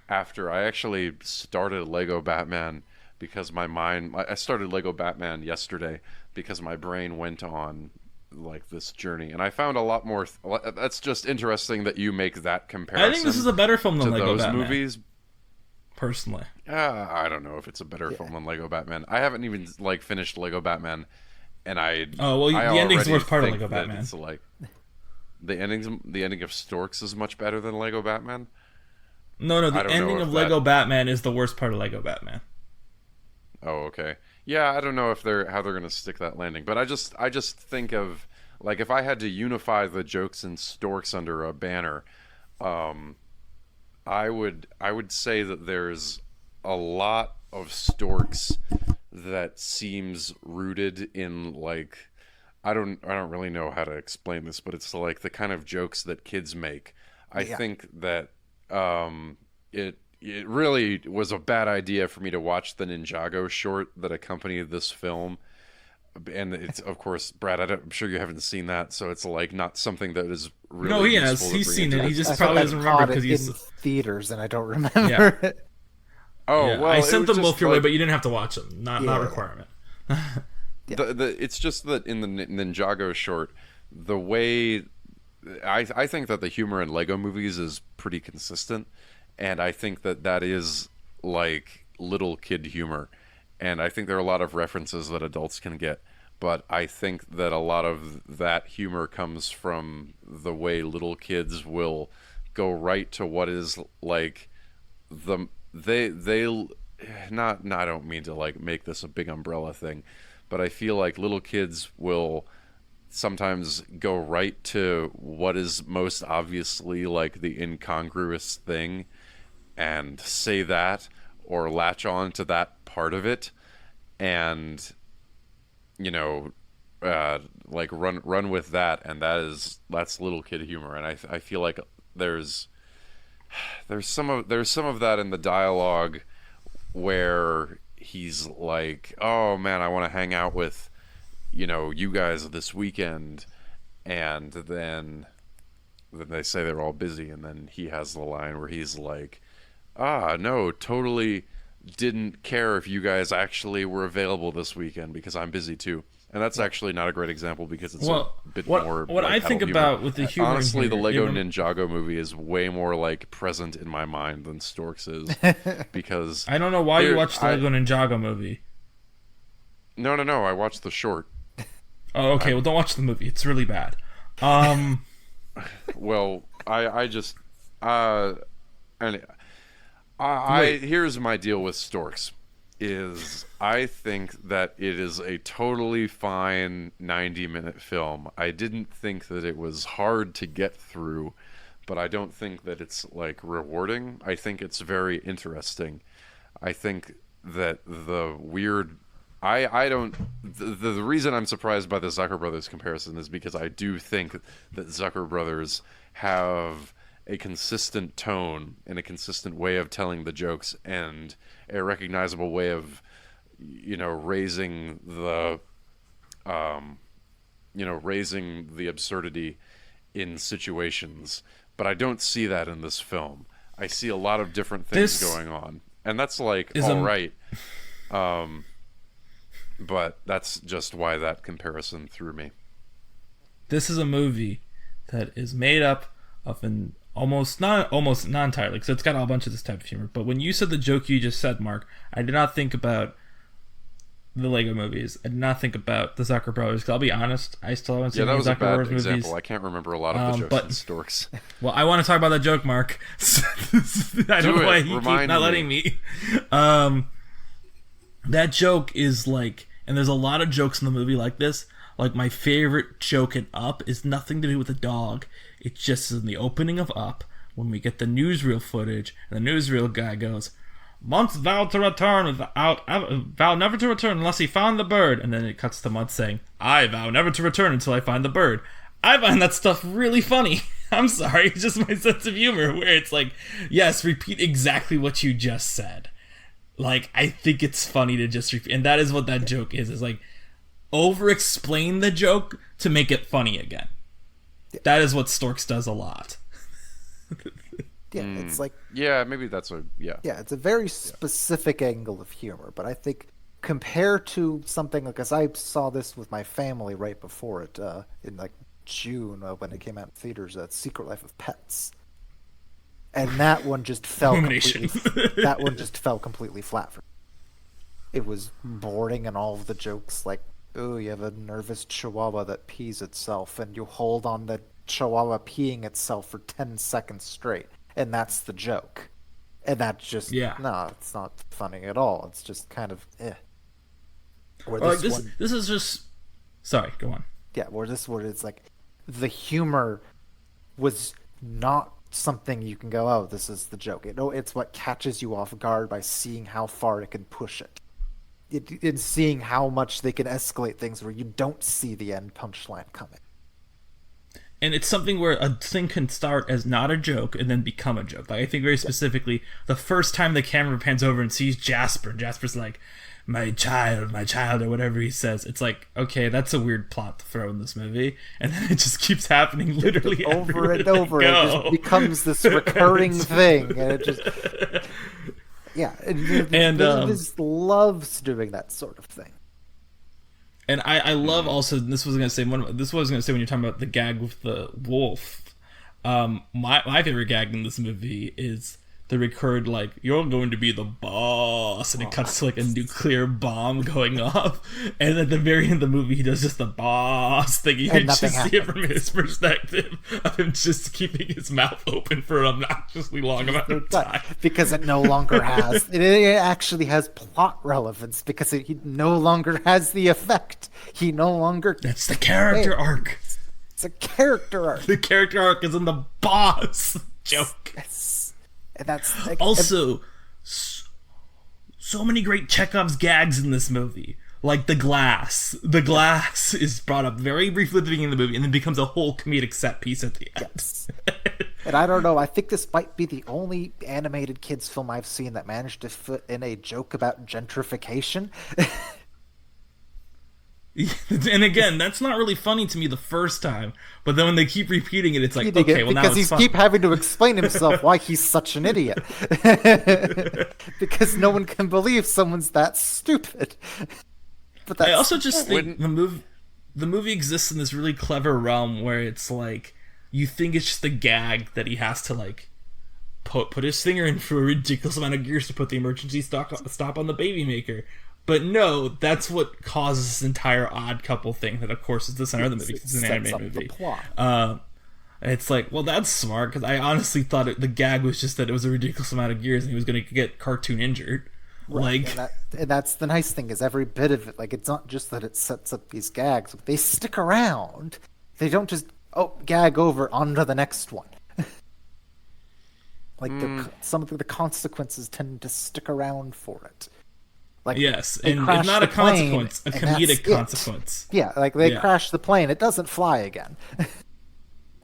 after I actually started Lego Batman, because I started Lego Batman yesterday because my brain went on like this journey, and I found a lot more. That's just interesting that you make that comparison. I think this is a better film than Lego those Batman. Movies. Personally, I don't know if it's a better film than Lego Batman. I haven't even like finished Lego Batman, and the ending's the worst part of Lego Batman. It's like the ending of Storks is much better than Lego Batman. No, the ending of Lego Batman is the worst part of Lego Batman. Oh, okay. Yeah, I don't know how they're gonna stick that landing, but I just think of, like, if I had to unify the jokes in Storks under a banner, I would say that there's a lot of Storks that seems rooted in, like, I don't really know how to explain this, but it's like the kind of jokes that kids make. I think that it really was a bad idea for me to watch the Ninjago short that accompanied this film. And it's, of course, Brad, I'm sure you haven't seen that, so it's like not something that is really. No, he has. He's seen it. He just probably doesn't remember because he's in theaters, and I don't remember it. Oh, yeah. well, I sent them both your way, but you didn't have to watch them. Not requirement. It's just that in the Ninjago short, the way I think that the humor in Lego movies is pretty consistent, and I think that is like little kid humor. And I think there are a lot of references that adults can get, but I think that a lot of that humor comes from the way little kids will go right to what is like I don't mean to like make this a big umbrella thing, but I feel like little kids will sometimes go right to what is most obviously like the incongruous thing and say that, or latch on to that part of it, and like run with that, and that's little kid humor. And I feel like there's some of that in the dialogue where he's like, oh man, I want to hang out with you guys this weekend, and then they say they're all busy, and then he has the line where he's like, no, totally didn't care if you guys actually were available this weekend because I'm busy too. And that's actually not a great example because it's a bit more. What I think about with the humor, honestly, the Lego Ninjago movie is way more like present in my mind than Storks is, because I don't know why you watched the Lego Ninjago movie. No, I watched the short. Oh, okay. Well, don't watch the movie. It's really bad. Well, I just and Here's my deal with Storks. Is I think that it is a totally fine 90-minute film. I didn't think that it was hard to get through, but I don't think that it's like rewarding. I think it's very interesting. I think that the weird the reason I'm surprised by the Zucker Brothers comparison is because I do think that Zucker Brothers have a consistent tone and a consistent way of telling the jokes and a recognizable way of, raising the, raising the absurdity in situations. But I don't see that in this film. I see a lot of different things going on, and that's like all right. But that's just why that comparison threw me. This is a movie that is made up of an almost not entirely, because it's got a bunch of this type of humor. But when you said the joke you just said, Mark, I did not think about the Lego movies. I did not think about the Zucker Brothers. 'Cause I'll be honest, I still haven't seen the Zucker Brothers movies. Example. I can't rember a lot of the jokes in Storks. Well, I want to talk about that joke, Mark. I don't know why you keep not letting me. That joke is like, and there's a lot of jokes in the movie like this. Like, my favorite joke in Up is nothing to do with the dog. It's just in the opening of Up, when we get the newsreel footage, and the newsreel guy goes, Muntz vowed to return vow never to return unless he found the bird. And then it cuts to Muntz saying, I vow never to return until I find the bird. I find that stuff really funny. I'm sorry, it's just my sense of humor, where it's like, yes, repeat exactly what you just said. Like, I think it's funny to just repeat, and that is what that joke is like, over-explain the joke to make it funny again. That is what Storks does a lot. It's like... Yeah, maybe that's Yeah, it's a very specific angle of humor, but I think compared to something like... Because I saw this with my family right before it, in like June, when it came out in theaters, Secret Life of Pets. And that one just fell completely flat for me. It was boring, and all of the jokes, like, oh, you have a nervous chihuahua that pees itself, and you hold on the chihuahua peeing itself for 10 seconds straight, and that's the joke. And that just, no, it's not funny at all. It's just kind of, This is just... Sorry, go on. Yeah, where it's like, the humor was not something you can go, oh, this is the joke. It's what catches you off guard by seeing how far it can push it. In seeing how much they can escalate things where you don't see the end punchline coming. And it's something where a thing can start as not a joke and then become a joke. Like, I think very specifically, the first time the camera pans over and sees Jasper, and Jasper's like, my child, or whatever he says. It's like, okay, that's a weird plot to throw in this movie. And then it just keeps happening literally over and over. It just becomes this recurring thing. And it just... Yeah, and just loves doing that sort of thing. And I love also, this was going to say when you're talking about the gag with the wolf. My favorite gag in this movie is the recurred, like, you're going to be the boss, and it cuts to like a nuclear bomb going off, and at the very end of the movie he does just the boss thing. You can just see it from his perspective of him just keeping his mouth open for an obnoxiously long amount of time, because it no longer has it actually has plot relevance, because he no longer has the effect. He no longer... That's the character arc. It's a character arc. The character arc is in the boss joke. And that's like, also so many great Chekhov's gags in this movie. Like the glass. The glass is brought up very briefly at the beginning of the movie and then becomes a whole comedic set piece at the end. Yes. And I don't know, I think this might be the only animated kids film I've seen that managed to fit in a joke about gentrification. And again, that's not really funny to me the first time, but then when they keep repeating it, it's like, okay, well, now it's because he keep having to explain himself why he's such an idiot. Because no one can believe someone's that stupid. But I also just think the movie exists in this really clever realm where it's like, you think it's just a gag that he has to like put his finger in for a ridiculous amount of gears to put the emergency stop on the baby maker. But no, that's what causes this entire odd couple thing that, of course, is the center of the movie. It's an animated movie. It's like, well, that's smart, because I honestly thought the gag was just that it was a ridiculous amount of gears and he was going to get cartoon injured. Right. Like, And that's the nice thing, is every bit of it, like, it's not just that it sets up these gags, they stick around. They don't just gag over onto the next one. Like some of the consequences tend to stick around for it. Like, yes, they and crash not a the plane, consequence, a and comedic that's it. consequence. Yeah, like they crash the plane, it doesn't fly again.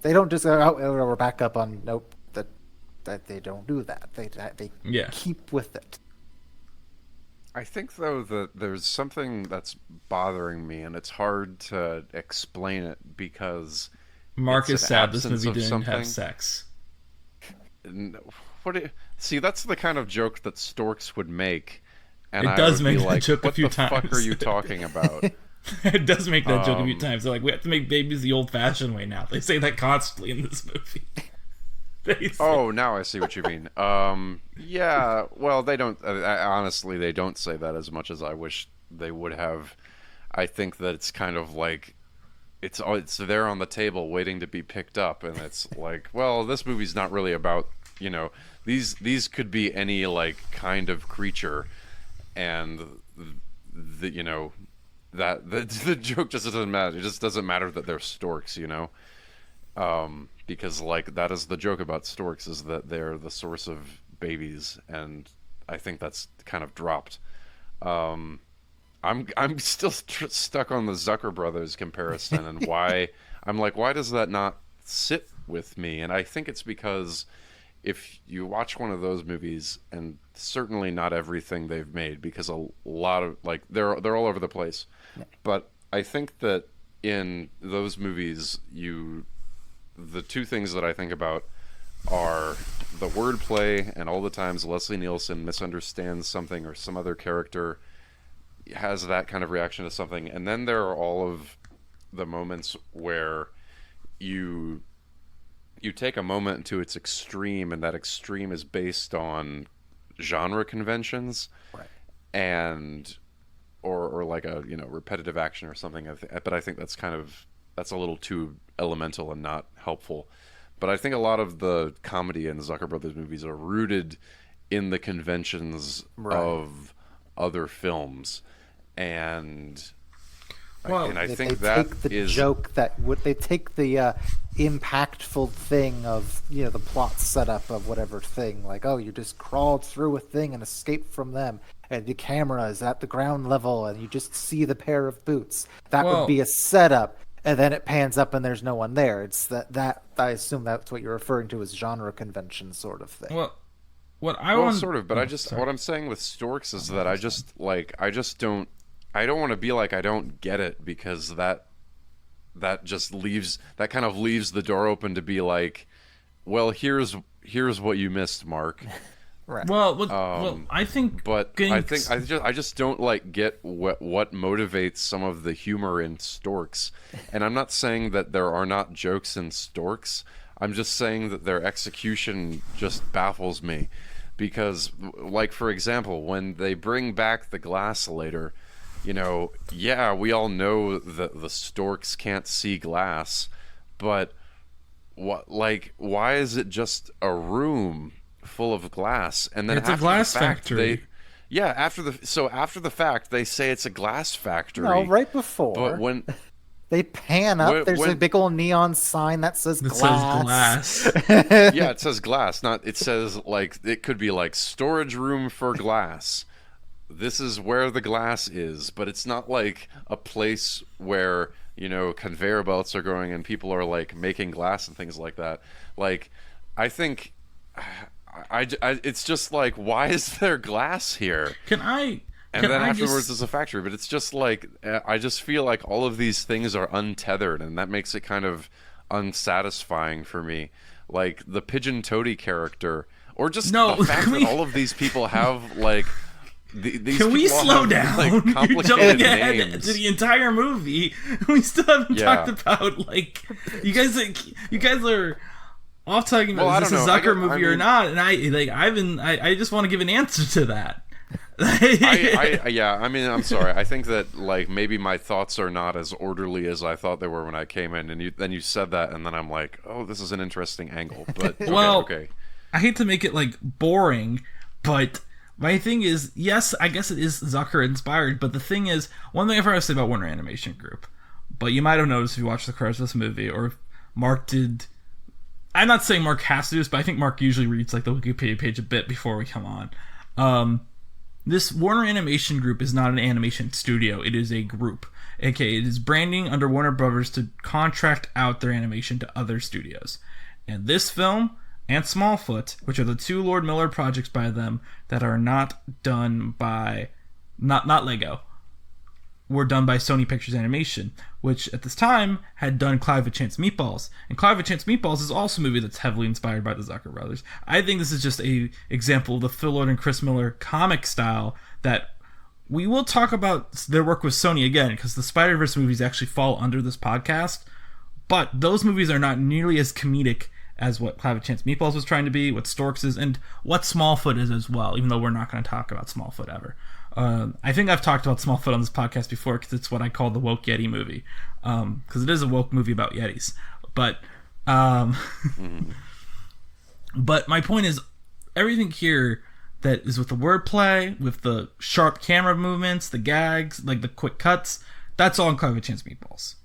They don't just go, oh, we're back up on, nope, that they don't do that. They keep with it. I think, though, that there's something that's bothering me, and it's hard to explain it because Mark is sad this absence movie of didn't have something. sex. See, that's the kind of joke that Storks would make, and It I does would make be that like, joke a "What few the fuck times." are you talking about?" It does make that joke a few times. They're like, we have to make babies the old-fashioned way now. They say that constantly in this movie. Oh, now I see what you mean. Yeah, well, they don't. Honestly, they don't say that as much as I wish they would have. I think that it's kind of like it's there on the table waiting to be picked up, and it's like, well, this movie's not really about, these could be any like kind of creature, and the joke just doesn't matter. It just doesn't matter that they're storks, because like that is the joke about storks, is that they're the source of babies, and I think that's kind of dropped. I'm still stuck on the Zucker brothers comparison, and why does that not sit with me? And I think it's because if you watch one of those movies, and certainly not everything they've made, because a lot of like they're all over the place, but I think that in those movies the two things that I think about are the wordplay, and all the times Leslie Nielsen misunderstands something, or some other character has that kind of reaction to something, and then there are all of the moments where you take a moment to its extreme, and that extreme is based on genre conventions, right, and or like a repetitive action or something. But I think that's a little too elemental and not helpful. But I think a lot of the comedy in the Zucker Brothers movies are rooted in the conventions of other films, and I think that take the is joke they take the impactful thing of the plot setup of whatever thing, like, oh, you just crawled through a thing and escaped from them, and the camera is at the ground level and you just see the pair of boots. That would be a setup, and then it pans up and there's no one there. It's that I assume that's what you're referring to as genre convention sort of thing. Well, what I want sort of, but what I'm saying with Storks is that I don't want to be like, I don't get it, because that kind of leaves the door open to be like, well, here's what you missed, Mark. Right. Well, I think, I just don't get what motivates some of the humor in Storks, and I'm not saying that there are not jokes in Storks. I'm just saying that their execution just baffles me, because, like, for example, when they bring back the glass later, we all know that the Storks can't see glass, but why is it just a room full of glass? And then it's a glass factory. After the fact, they say it's a glass factory. No, right before. But when they pan up, there's a big old neon sign that says glass. Yeah, it says glass. It says, like, it could be like storage room for glass. This is where the glass is, but it's not like a place where conveyor belts are going and people are like making glass and things like that. Like, I think it's just like, why is there glass here? And then afterwards there's a factory, but it's just like, I just feel like all of these things are untethered, and that makes it kind of unsatisfying for me. Like the Pigeon Toady character, or just the fact that all of these people have like. Can we slow down? Like, You're jumping ahead to the entire movie. We still haven't talked about, like, you guys are off talking about is this a Zucker movie or not? And I just want to give an answer to that. Yeah, I mean, I'm sorry. I think that like maybe my thoughts are not as orderly as I thought they were when I came in, and then you said that, and then I'm like, oh, this is an interesting angle. But okay, Well, okay. I hate to make it like boring, but my thing is, yes, I guess it is Zucker inspired, but the thing is, one thing I've heard to say about Warner Animation Group, but you might have noticed if you watched the credits of this movie, or if Mark did. I'm not saying Mark has to do this, but I think Mark usually reads like the Wikipedia page a bit before we come on. This Warner Animation Group is not an animation studio. It is a group. Okay, it is branding under Warner Brothers to contract out their animation to other studios. And this film and Smallfoot, which are the two Lord Miller projects by them that are not done by... Not Lego, were done by Sony Pictures Animation, which at this time had done Clive with Chance Meatballs. And Clive with Chance Meatballs is also a movie that's heavily inspired by the Zucker brothers. I think this is just a example of the Phil Lord and Chris Miller comic style that we will talk about their work with Sony again, because the Spider-Verse movies actually fall under this podcast, but those movies are not nearly as comedic as what Clive with Chance Meatballs was trying to be, what Storks is, and what Smallfoot is as well, even though we're not going to talk about Smallfoot ever. I think I've talked about Smallfoot on this podcast before because it's what I call the woke Yeti movie, because it is a woke movie about Yetis. But but my point is, everything here that is with the wordplay, with the sharp camera movements, the gags, like the quick cuts, that's all in Clive with Chance Meatballs.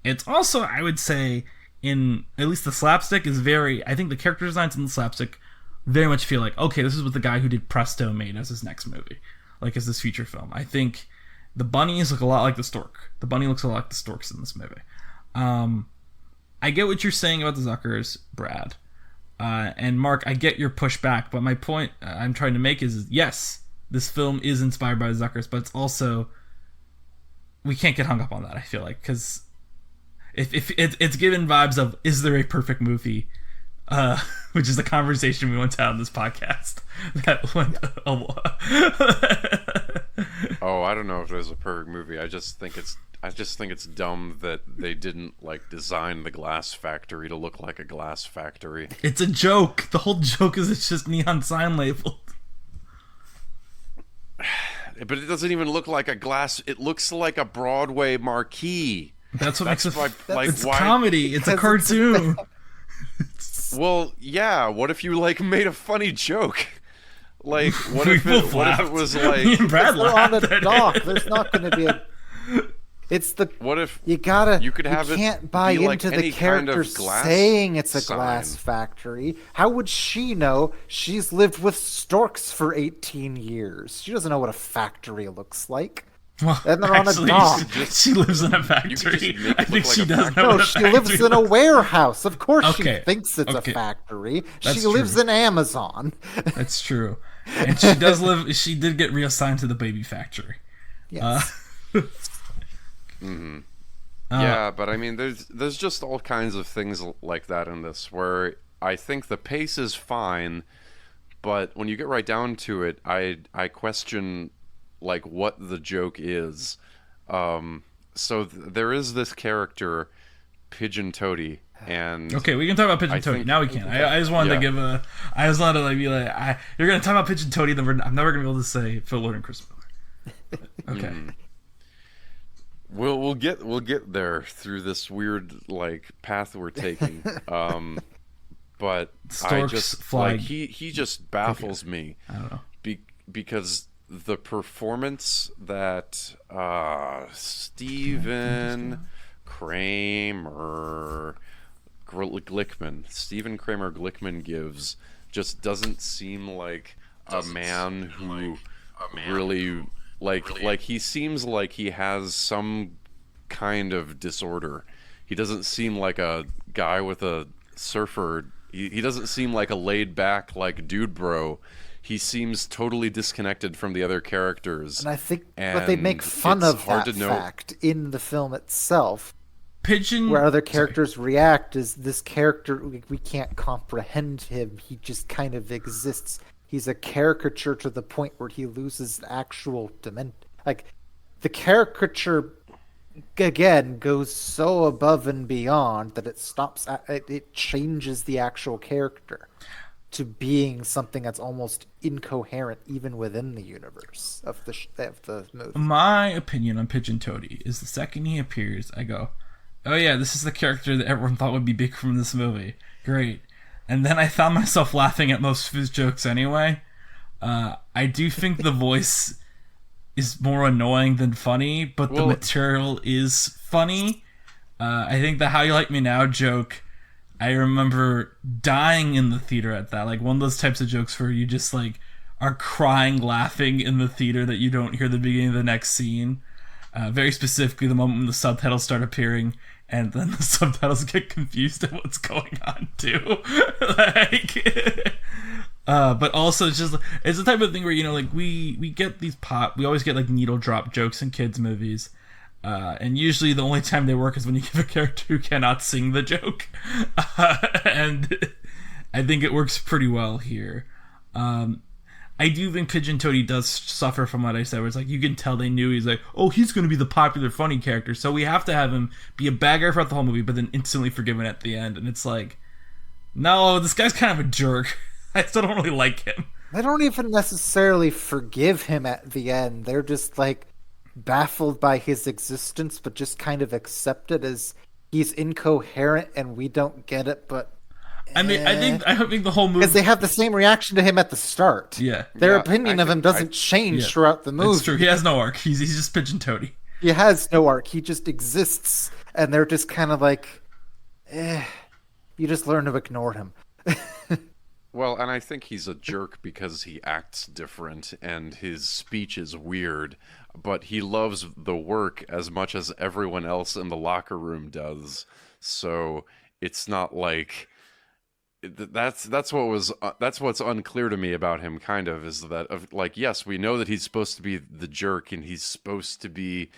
It's also, I would say, in at least the slapstick is very, I think the character designs in the slapstick very much feel like, okay, this is what the guy who did Presto made as his next movie, like as this feature film. I think the bunnies look a lot like the stork. The bunny looks a lot like the storks in this movie. I get what you're saying about the Zuckers, Brad. And Mark, I get your pushback, but my point I'm trying to make is, yes, this film is inspired by the Zuckers, but it's also, we can't get hung up on that, I feel like, because if it's given vibes of, is there a perfect movie? Which is the conversation we went to have on this podcast. That went Oh, I don't know if there's a perfect movie. I just think it's dumb that they didn't like design the glass factory to look like a glass factory. It's a joke. The whole joke is it's just neon sign labeled. But it doesn't even look like a glass. It looks like a Broadway marquee. That's what makes it. It's why? Comedy. It's a cartoon. Well, yeah. What if you like made a funny joke? Like, what if it was like Brad we're on a dock? There's not going to be a. It's the. What if you gotta? You could have you it can't buy be like into any the character kind of glass saying it's a sign. glass factory. How would she know? She's lived with storks for 18 years. She doesn't know what a factory looks like. Well, and they're on a dock. She lives in a factory. I think she does know. No, she lives in a warehouse. Of course, she thinks it's a factory. That's she lives true. in Amazon. That's true, and she does live. She did get reassigned to the baby factory. Yes. Yeah, but I mean, there's just all kinds of things like that in this where I think the pace is fine, but when you get right down to it, I question like what the joke is. So there is this character, Pigeon Toady, and okay, we can talk about Pigeon Toady. Now we can. I just wanted to give a. I just wanted to like be like, you're gonna talk about Pigeon Toady, then I'm never gonna be able to say Phil Lord and Chris Miller. Okay. We'll get there through this weird like path we're taking. But Storks I just fly like he just baffles me. I don't know. Because the performance that Stephen Kramer Glickman gives just doesn't seem like a man who really like he seems like he has some kind of disorder. He doesn't seem like a guy with a surfer. He doesn't seem like a laid back like dude bro. He seems totally disconnected from the other characters. And I think but they make fun of that fact in the film itself. Pigeon where other characters react is this character, we can't comprehend him. He just kind of exists. He's a caricature to the point where he loses actual dimension. Like, the caricature, again, goes so above and beyond that it stops. It changes the actual character. to being something that's almost incoherent even within the universe of the movie. My opinion on Pigeon Toady is the second he appears, I go, oh yeah, this is the character that everyone thought would be big from this movie. Great. And then I found myself laughing at most of his jokes anyway. I do think the voice is more annoying than funny, but the material is funny. I think the How You Like Me Now joke, I remember dying in the theater at that. Like, one of those types of jokes where you just, like, are crying, laughing in the theater that you don't hear the beginning of the next scene. Very specifically, the moment when the subtitles start appearing, and then the subtitles get confused at what's going on, too. But also, it's the type of thing where, you know, like, we get these we always get, like, needle drop jokes in kids' movies. And usually the only time they work is when you give a character who cannot sing the joke. And I think it works pretty well here. I do think Pigeon Toady does suffer from what I said, where it's like, you can tell they knew he's like, oh, he's going to be the popular funny character, so we have to have him be a bad guy throughout the whole movie, but then instantly forgiven at the end. And it's like, no, this guy's kind of a jerk. I still don't really like him. They don't even necessarily forgive him at the end. They're just like baffled by his existence, but just kind of accept it as he's incoherent and we don't get it. But I mean, I think the whole movie, because they have the same reaction to him at the start. Yeah, their opinion of him doesn't change throughout the movie. That's true. He has no arc. He's just Pigeon Toady. He has no arc. He just exists, and they're just kind of like, you just learn to ignore him. Well, and I think he's a jerk because he acts different and his speech is weird, but he loves the work as much as everyone else in the locker room does. So it's not like that's what's unclear to me about him, kind of, is that, like, yes, we know that he's supposed to be the jerk and he's supposed to be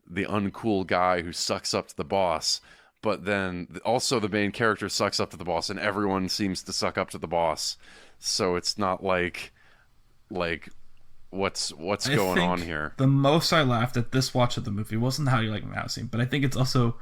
the uncool guy who sucks up to the boss. But then also the main character sucks up to the boss, and everyone seems to suck up to the boss. So it's not like what's going on here. The most I laughed at this watch of the movie wasn't How You Like Me Now scene, but I think it's also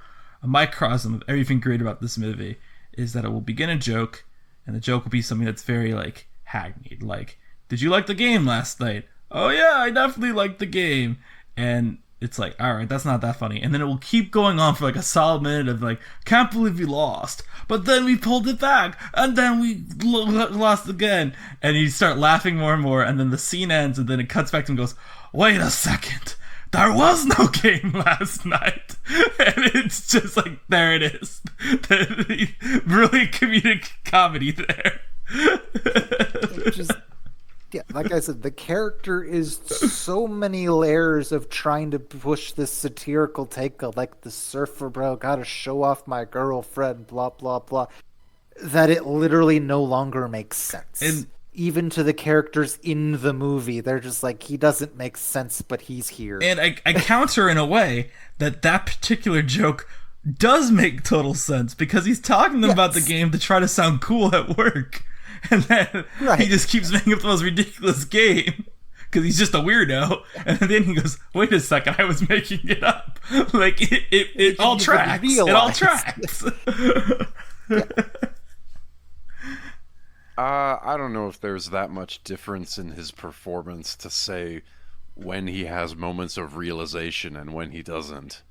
a microcosm of everything great about this movie is that it will begin a joke, and the joke will be something that's very, like, hackneyed. Like, did you like the game last night? Oh yeah, I definitely liked the game. And it's like, all right, that's not that funny. And then it will keep going on for like a solid minute of like, can't believe we lost. But then we pulled it back. And then we lost again. And you start laughing more and more. And then the scene ends. And then it cuts back to him and goes, wait a second. There was no game last night. And it's just like, there it is. Brilliant comedic comedy there. Yeah, like I said, the character is so many layers of trying to push this satirical take of, like, the surfer bro, gotta show off my girlfriend, blah, blah, blah, that it literally no longer makes sense. And even to the characters in the movie, they're just like, he doesn't make sense, but he's here. And I counter in a way that particular joke does make total sense, because he's talking to them about the game to try to sound cool at work. And then he just keeps making up the most ridiculous game because he's just a weirdo. And then he goes, wait a second, I was making it up. Like, it all tracks. It all tracks. I don't know if there's that much difference in his performance to say when he has moments of realization and when he doesn't.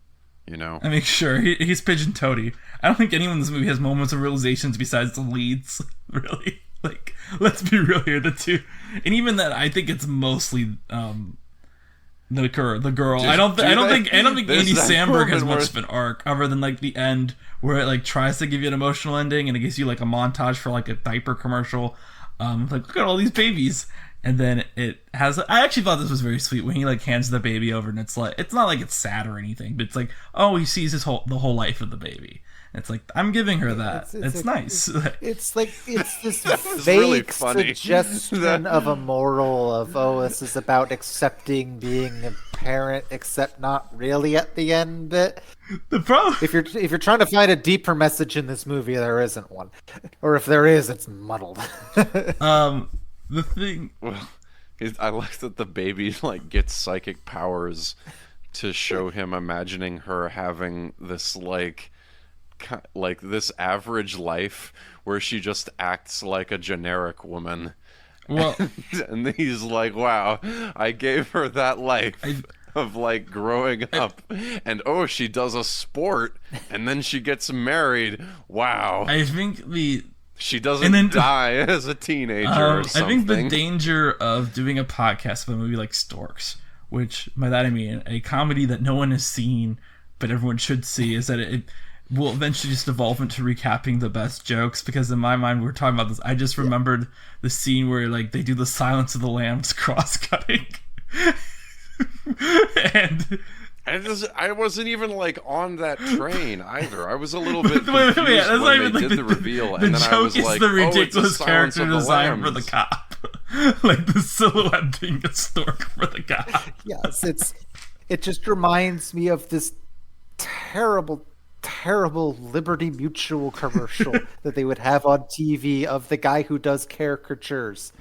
You know? I mean, sure, he's Pigeon Toady. I don't think anyone in this movie has moments of realizations besides the leads, really. Like, let's be real here, the two. And even that, I think it's mostly the girl. I don't think Andy Samberg has much of an arc other than like the end where it like tries to give you an emotional ending and it gives you like a montage for like a diaper commercial. Like, look at all these babies. And then it has. I actually thought this was very sweet when he like hands the baby over, and it's like, it's not like it's sad or anything, but it's like, oh, he sees the whole life of the baby. And it's like, I'm giving her that. It's nice. It's like, it's this vague really suggestion of a moral of, oh, this is about accepting being a parent, except not really at the end bit. The problem, if you're trying to find a deeper message in this movie, there isn't one, or if there is, it's muddled. The thing, well, I like that the baby like gets psychic powers to show him imagining her having this like like this average life where she just acts like a generic woman. Well, And he's like, wow, I gave her that life of like growing up, and she does a sport, and then she gets married. Wow. I think She doesn't die as a teenager or something. I think the danger of doing a podcast of a movie like Storks, which by that I mean a comedy that no one has seen but everyone should see, is that it will eventually just evolve into recapping the best jokes, because in my mind, we were talking about this, I just remembered the scene where like they do the Silence of the Lambs cross-cutting. and I wasn't even like on that train either. I was a little bit wait, confused that's when not they even did the reveal, the and then joke I was is like, the it's a ridiculous Silence character of the design for the Lambs. cop. Like the silhouette being a stork for the cop. Yes, it just reminds me of this terrible Liberty Mutual commercial that they would have on TV of the guy who does caricatures.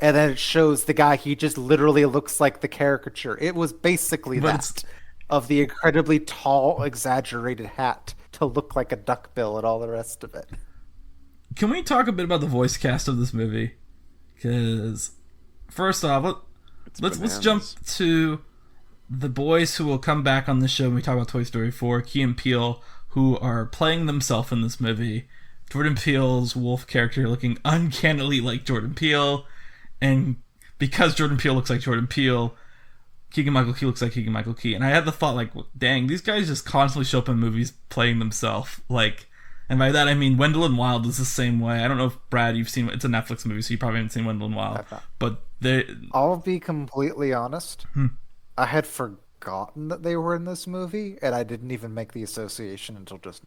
And then it shows the guy, he just literally looks like the caricature. It was basically that, of the incredibly tall, exaggerated hat to look like a duckbill and all the rest of it. Can we talk a bit about the voice cast of this movie? Because first off, let's jump to the boys who will come back on the show when we talk about Toy Story 4, Key and Peele, who are playing themselves in this movie. Jordan Peele's Wolf character looking uncannily like Jordan Peele, and because Jordan Peele looks like Jordan Peele, Keegan-Michael Key looks like Keegan-Michael Key. And I had the thought, like, dang, these guys just constantly show up in movies playing themselves. Like, and by that I mean Wendell and Wild is the same way. I don't know if, Brad, you've seen, it's a Netflix movie, so you probably haven't seen Wendell and Wild. But I'll be completely honest. I had forgotten that they were in this movie, and I didn't even make the association until just...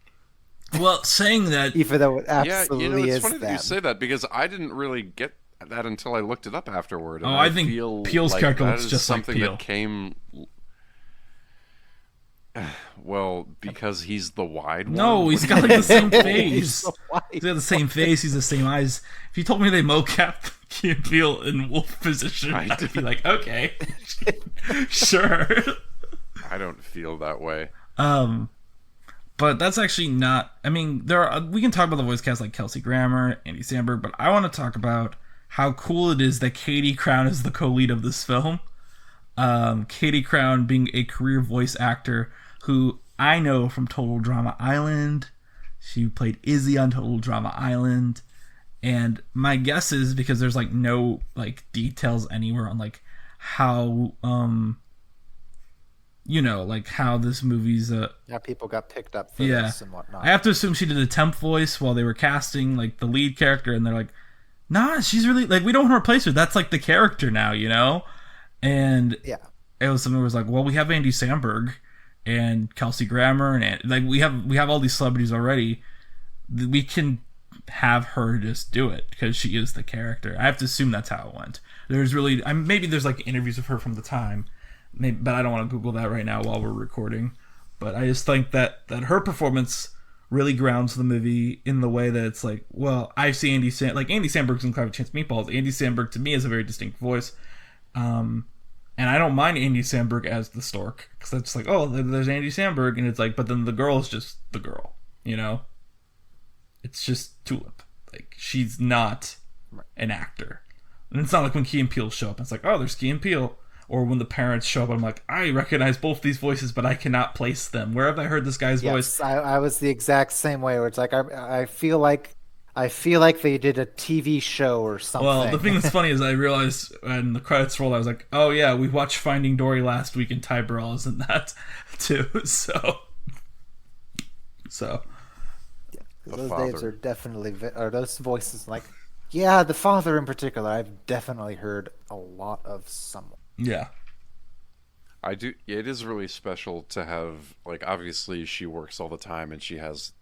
Well, saying that... Even though it absolutely it's is funny them. that you say that, because I didn't really get that until I looked it up afterward. And I think Peele's character looks just like something Peele. that came... Well, because he's the wide one? No, he's got like the same face. He's got the same face, he's the same eyes. If you told me they mocapped Key and Peele in wolf position, I'd be like, okay. Sure. I don't feel that way. But that's actually not... I mean, we can talk about the voice cast like Kelsey Grammer, Andy Samberg, but I want to talk about how cool it is that Katie Crown is the co-lead of this film. Katie Crown being a career voice actor who I know from Total Drama Island. She played Izzy on Total Drama Island. And my guess is, because there's like no like details anywhere on like how like how this movie's people got picked up for this and whatnot. I have to assume she did a temp voice while they were casting like the lead character, and they're like, nah, she's really like, we don't want to replace her, that's like the character now, you know? And it was something where it was like, well, we have Andy Samberg and Kelsey Grammer, and like we have all these celebrities already. We can have her just do it because she is the character. I have to assume that's how it went. There's really, maybe there's like interviews of her from the time, but I don't want to Google that right now while we're recording. But I just think that her performance really grounds the movie in the way that it's like, well, I see Andy Samberg's in Clever Chance Meatballs. Andy Samberg to me has a very distinct voice. And I don't mind Andy Samberg as the stork, because it's like, oh, there's Andy Samberg, and it's like, but then the girl is just the girl, you know? It's just Tulip. Like, she's not an actor. And it's not like when Key and Peele show up, it's like, oh, there's Key and Peele. Or when the parents show up, I'm like, I recognize both these voices, but I cannot place them. Where have I heard this guy's voice? I was the exact same way, where it's like, I feel like they did a TV show or something. Well, the thing that's funny is I realized when the credits rolled, I was like, oh yeah, we watched Finding Dory last week, and Ty Burrell is in that too. So. Yeah, those names are definitely, or those voices, like, yeah, the father in particular, I've definitely heard a lot of someone. Yeah. I do. It is really special to have, like, obviously she works all the time and she has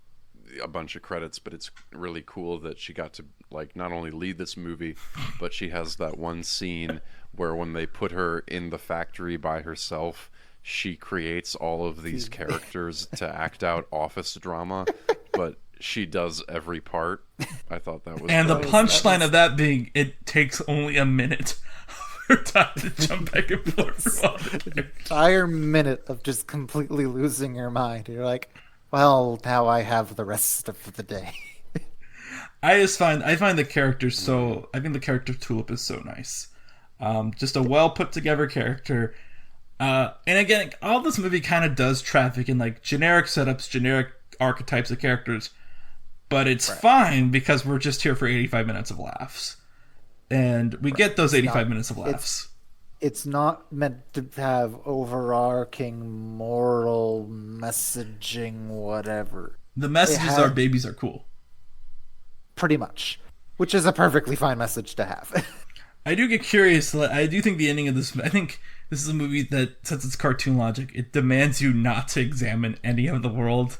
a bunch of credits, but it's really cool that she got to like not only lead this movie, but she has that one scene where when they put her in the factory by herself, she creates all of these characters to act out office drama, but she does every part. I thought that was and the punchline of that being, it takes only a minute of her time to jump back and forth. An entire minute of just completely losing your mind. You're like, Well, now I have the rest of the day. I find the character so. I think the character Tulip is so nice. Just a well put together character. And again, all this movie kind of does traffic in like generic setups, generic archetypes of characters, but it's fine because we're just here for 85 minutes of laughs, and we get those 85 minutes of laughs. It's not meant to have overarching moral messaging, whatever. The messages are babies are cool. Pretty much. Which is a perfectly fine message to have. I do get curious. I do think the ending of this... I think this is a movie that, since it's cartoon logic, it demands you not to examine any of the world.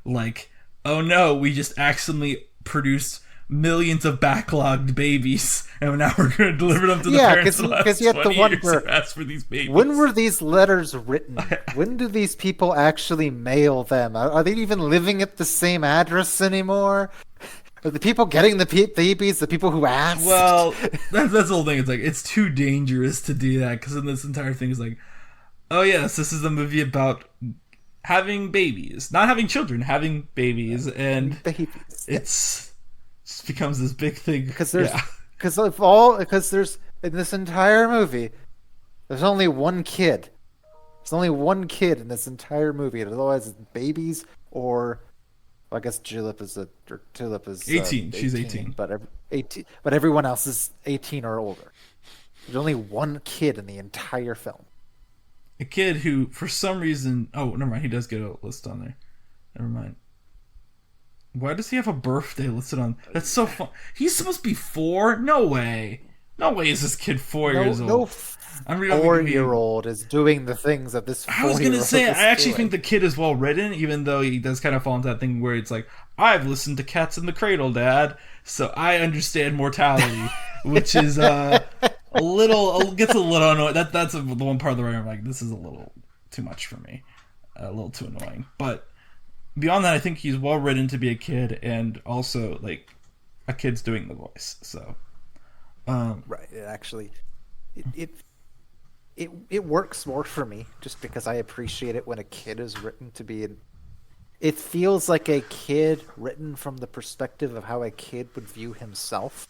Like, oh no, we just accidentally produced millions of backlogged babies, and now we're going to deliver them to the parents. Because you have to wonder, ask for these babies. When were these letters written? When do these people actually mail them? Are they even living at the same address anymore? Are the people getting the babies the people who asked? Well, that's the whole thing. It's like, it's too dangerous to do that, because then this entire thing is like, oh yes, this is a movie about having babies, not having children, having babies, and it just becomes this big thing. Because there's in this entire movie, there's only one kid. There's only one kid in this entire movie. Otherwise, it's babies or. Well, I guess Tulip is 18. She's 18. But 18. But everyone else is 18 or older. There's only one kid in the entire film. A kid who, for some reason... Oh, never mind. He does get a list on there. Never mind. Why does he have a birthday listed on... That's so fun. He's supposed to be 4? No way. No way is this kid 4 years old. No 4-year-old is doing the things that this 4-year-old I was going to say, I actually doing. think the kid is well written, even though he does kind of fall into that thing where it's like, I've listened to Cats in the Cradle, Dad, so I understand mortality, which is gets a little annoying. That's the one part of the writing I'm like, this is a little too much for me. A little too annoying. But beyond that, I think he's well written to be a kid, and also, like, a kid's doing the voice, so... Right, it actually... It works more for me just because I appreciate it when a kid is written to be it feels like a kid written from the perspective of how a kid would view himself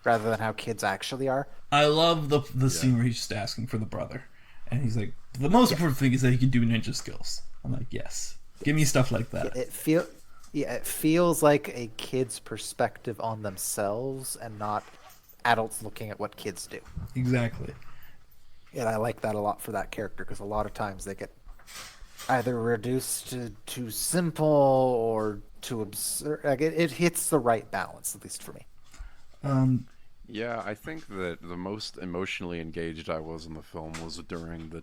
rather than how kids actually are. I love the scene where he's just asking for the brother, and he's like, the most important thing is that he can do ninja skills. I'm like, yes, give me stuff like that. It feels like a kid's perspective on themselves and not adults looking at what kids do. Exactly. And I like that a lot for that character, because a lot of times they get either reduced to too simple or too absurd. Like it hits the right balance, at least for me. Yeah, I think that the most emotionally engaged I was in the film was during the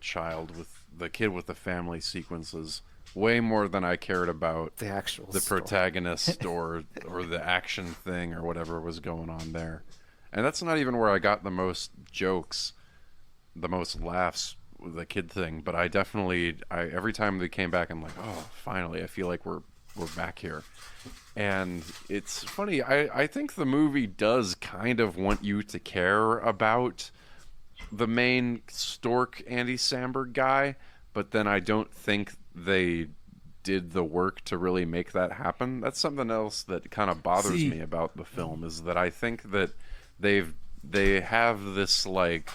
kid with the family sequences. Way more than I cared about the protagonist or the action thing or whatever was going on there. And that's not even where I got the most jokes. The most laughs with the kid thing, but I every time they came back, I'm like, oh, finally, I feel like we're back here. And it's funny, I think the movie does kind of want you to care about the main Stork Andy Samberg guy, but then I don't think they did the work to really make that happen. That's something else that kind of bothers me about the film, is that I think that they have this like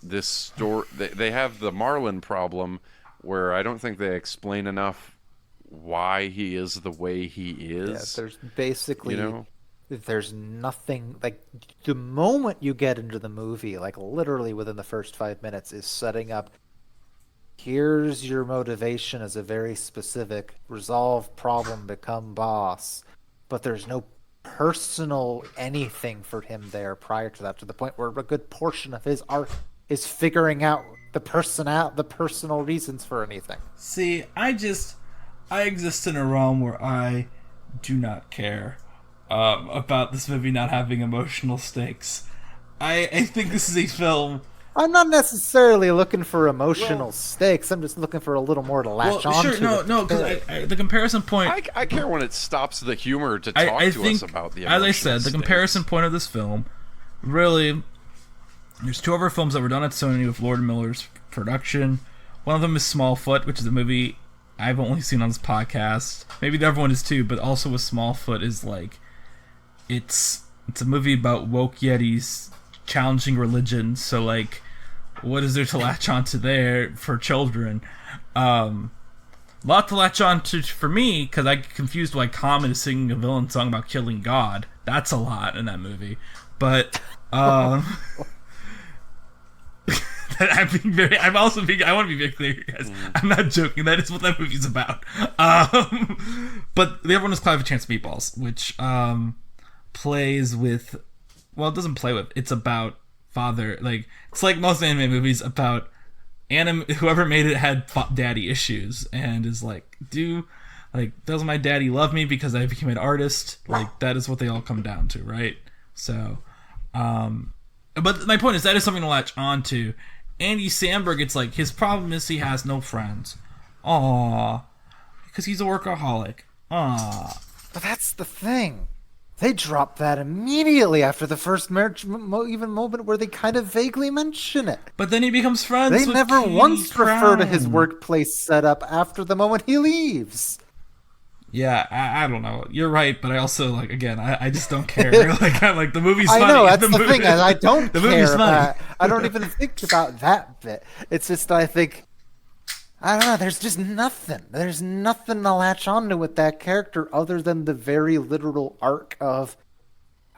this story. They have the Marlin problem, where I don't think they explain enough why he is the way he is. Yeah, there's basically, there's nothing, like, the moment you get into the movie, like literally within the first 5 minutes, is setting up, here's your motivation as a very specific resolve problem, become boss, but there's no personal anything for him there prior to that, to the point where a good portion of his arc is figuring out the personal reasons for anything. See, I exist in a realm where I do not care about this movie not having emotional stakes. I think this is a film... I'm not necessarily looking for emotional stakes. I'm just looking for a little more to latch on to. No, because the comparison point... I care when it stops the humor to talk to us about the emotional as I said, the comparison point of this film, really... There's 2 other films that were done at Sony with Lord & Miller's production. One of them is Smallfoot, which is a movie I've only seen on this podcast, maybe the other one is too, but also with Smallfoot, is like it's a movie about woke yetis challenging religion. So like, what is there to latch onto there for children? Lot to latch on to for me, because I get confused why Common is singing a villain song about killing God. That's a lot in that movie. But I'm being very. I'm also being. I want to be very clear, guys. I'm not joking. That is what that movie's about. But the other one is Cloud of Chance Meatballs, which plays with. Well, it doesn't play with. It's about father. Like it's like most anime movies about. Whoever made it had daddy issues and is like, does my daddy love me because I became an artist? Like, that is what they all come down to, right? So, but my point is that is something to latch on to. Andy Samberg, it's like, his problem is he has no friends. Aww. Because he's a workaholic. Aww. But that's the thing. They dropped that immediately after the first marriage even moment where they kind of vaguely mention it. But then he becomes friends They with never Katie once refer to Crown. his workplace setup after the moment he leaves. Yeah, I don't know. You're right, but I also, like, again, I just don't care. like the movie's funny. I know, that's the movie, thing. I don't the care movie's funny. about. I don't even think about that bit. It's just I think, I don't know, there's just nothing. There's nothing to latch onto with that character other than the very literal arc of,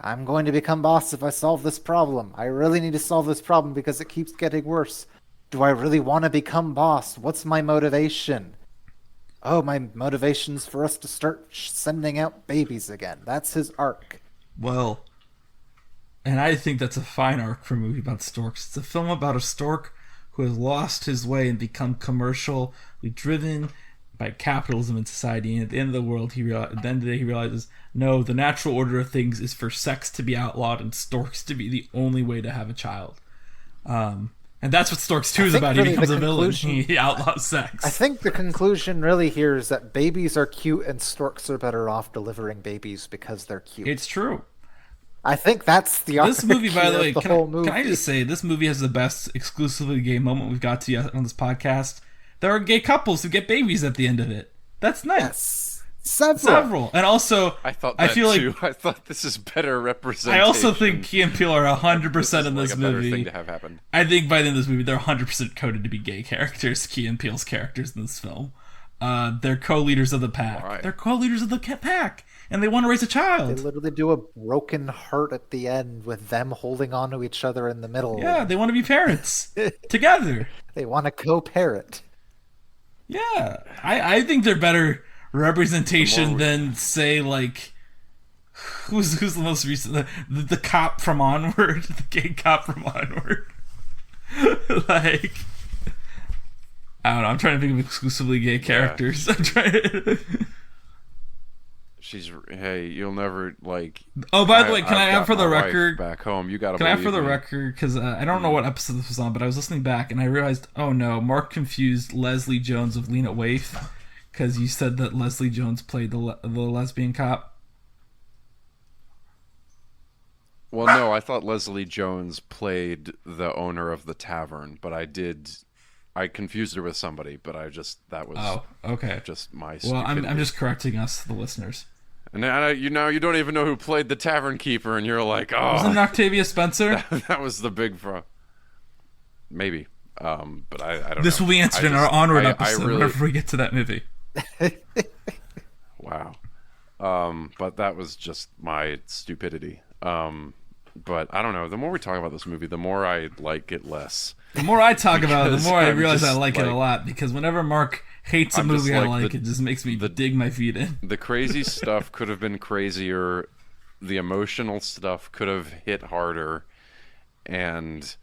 I'm going to become boss if I solve this problem. I really need to solve this problem because it keeps getting worse. Do I really want to become boss? What's my motivation? Oh, my motivation's for us to start sending out babies again. That's his arc. Well, and I think that's a fine arc for a movie about storks. It's a film about a stork who has lost his way and become commercially driven by capitalism and society. And at the end of the world, at the end of the day, he realizes, no, the natural order of things is for sex to be outlawed and storks to be the only way to have a child. And that's what Storks 2 is about. He becomes a villain. He outlaws sex. I think the conclusion really here is that babies are cute and storks are better off delivering babies because they're cute. It's true. I think that's the This movie, by the way, whole movie. can I just say, this movie has the best exclusively gay moment we've got to yet on this podcast. There are gay couples who get babies at the end of it. That's nice. Yes. Several. And also, I thought that feel too. like I thought this is better representation. I also think Key and Peele are 100% in like this a better movie. thing to have happen. I think by the end of this movie, they're 100% coded to be gay characters. Key and Peele's characters in this film. They're co-leaders of the pack. Right. They're co-leaders of the pack, and they want to raise a They child. literally do a broken heart at the end with them holding on to each other in the middle. Yeah, they want to be parents together. They want to co-parent. Yeah, I think they're better representation than, say, like, who's the most recent, the cop from Onward, the gay cop from Onward. Like, I don't know, I'm trying to think of exclusively gay characters. Yeah. I'm trying Hey, you'll never, like... Oh, by the way, can I I've add for got the my wife record... back home, you gotta Can I add believe for the me. record, because I don't know what episode this was on, but I was listening back, and I realized, oh no, Mark confused Leslie Jones with Lena Waithe, because you said that Leslie Jones played the lesbian cop. Well, no, I thought Leslie Jones played the owner of the tavern, but I confused her with somebody, but that was Oh, okay. just my Well, stupidity. I'm just correcting us, the listeners. And now you don't even know who played the tavern keeper, and you're like, Wasn't it oh, Octavia Spencer? that was the big maybe. But I don't know. This will be answered in our Onward episode really, whenever we get to that movie. wow. But that was just my stupidity. But I don't know. The more we talk about this movie, the more I like it less. The more I talk about it, the more I I'm realize I just, like it a lot. Because whenever Mark hates a I'm just movie I like like, it just makes me dig my feet in. The crazy stuff could have been crazier. The emotional stuff could have hit harder. And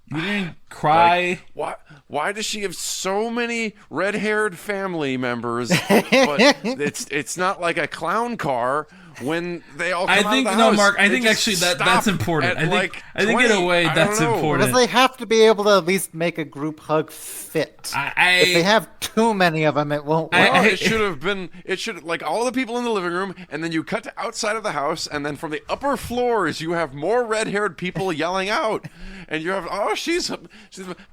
You didn't cry. like, why does she have so many red-haired family members? But it's not like a clown car. when they all come I out think of the no, house, Mark. I they think just actually stop that's important. at, I think in a way that's important. Because they have to be able to at least make a group hug fit. If they have too many of them, it won't work. It should have been. It should like all the people in the living room, and then you cut to outside of the house, and then from the upper floors you have more red-haired people yelling out, and you have she's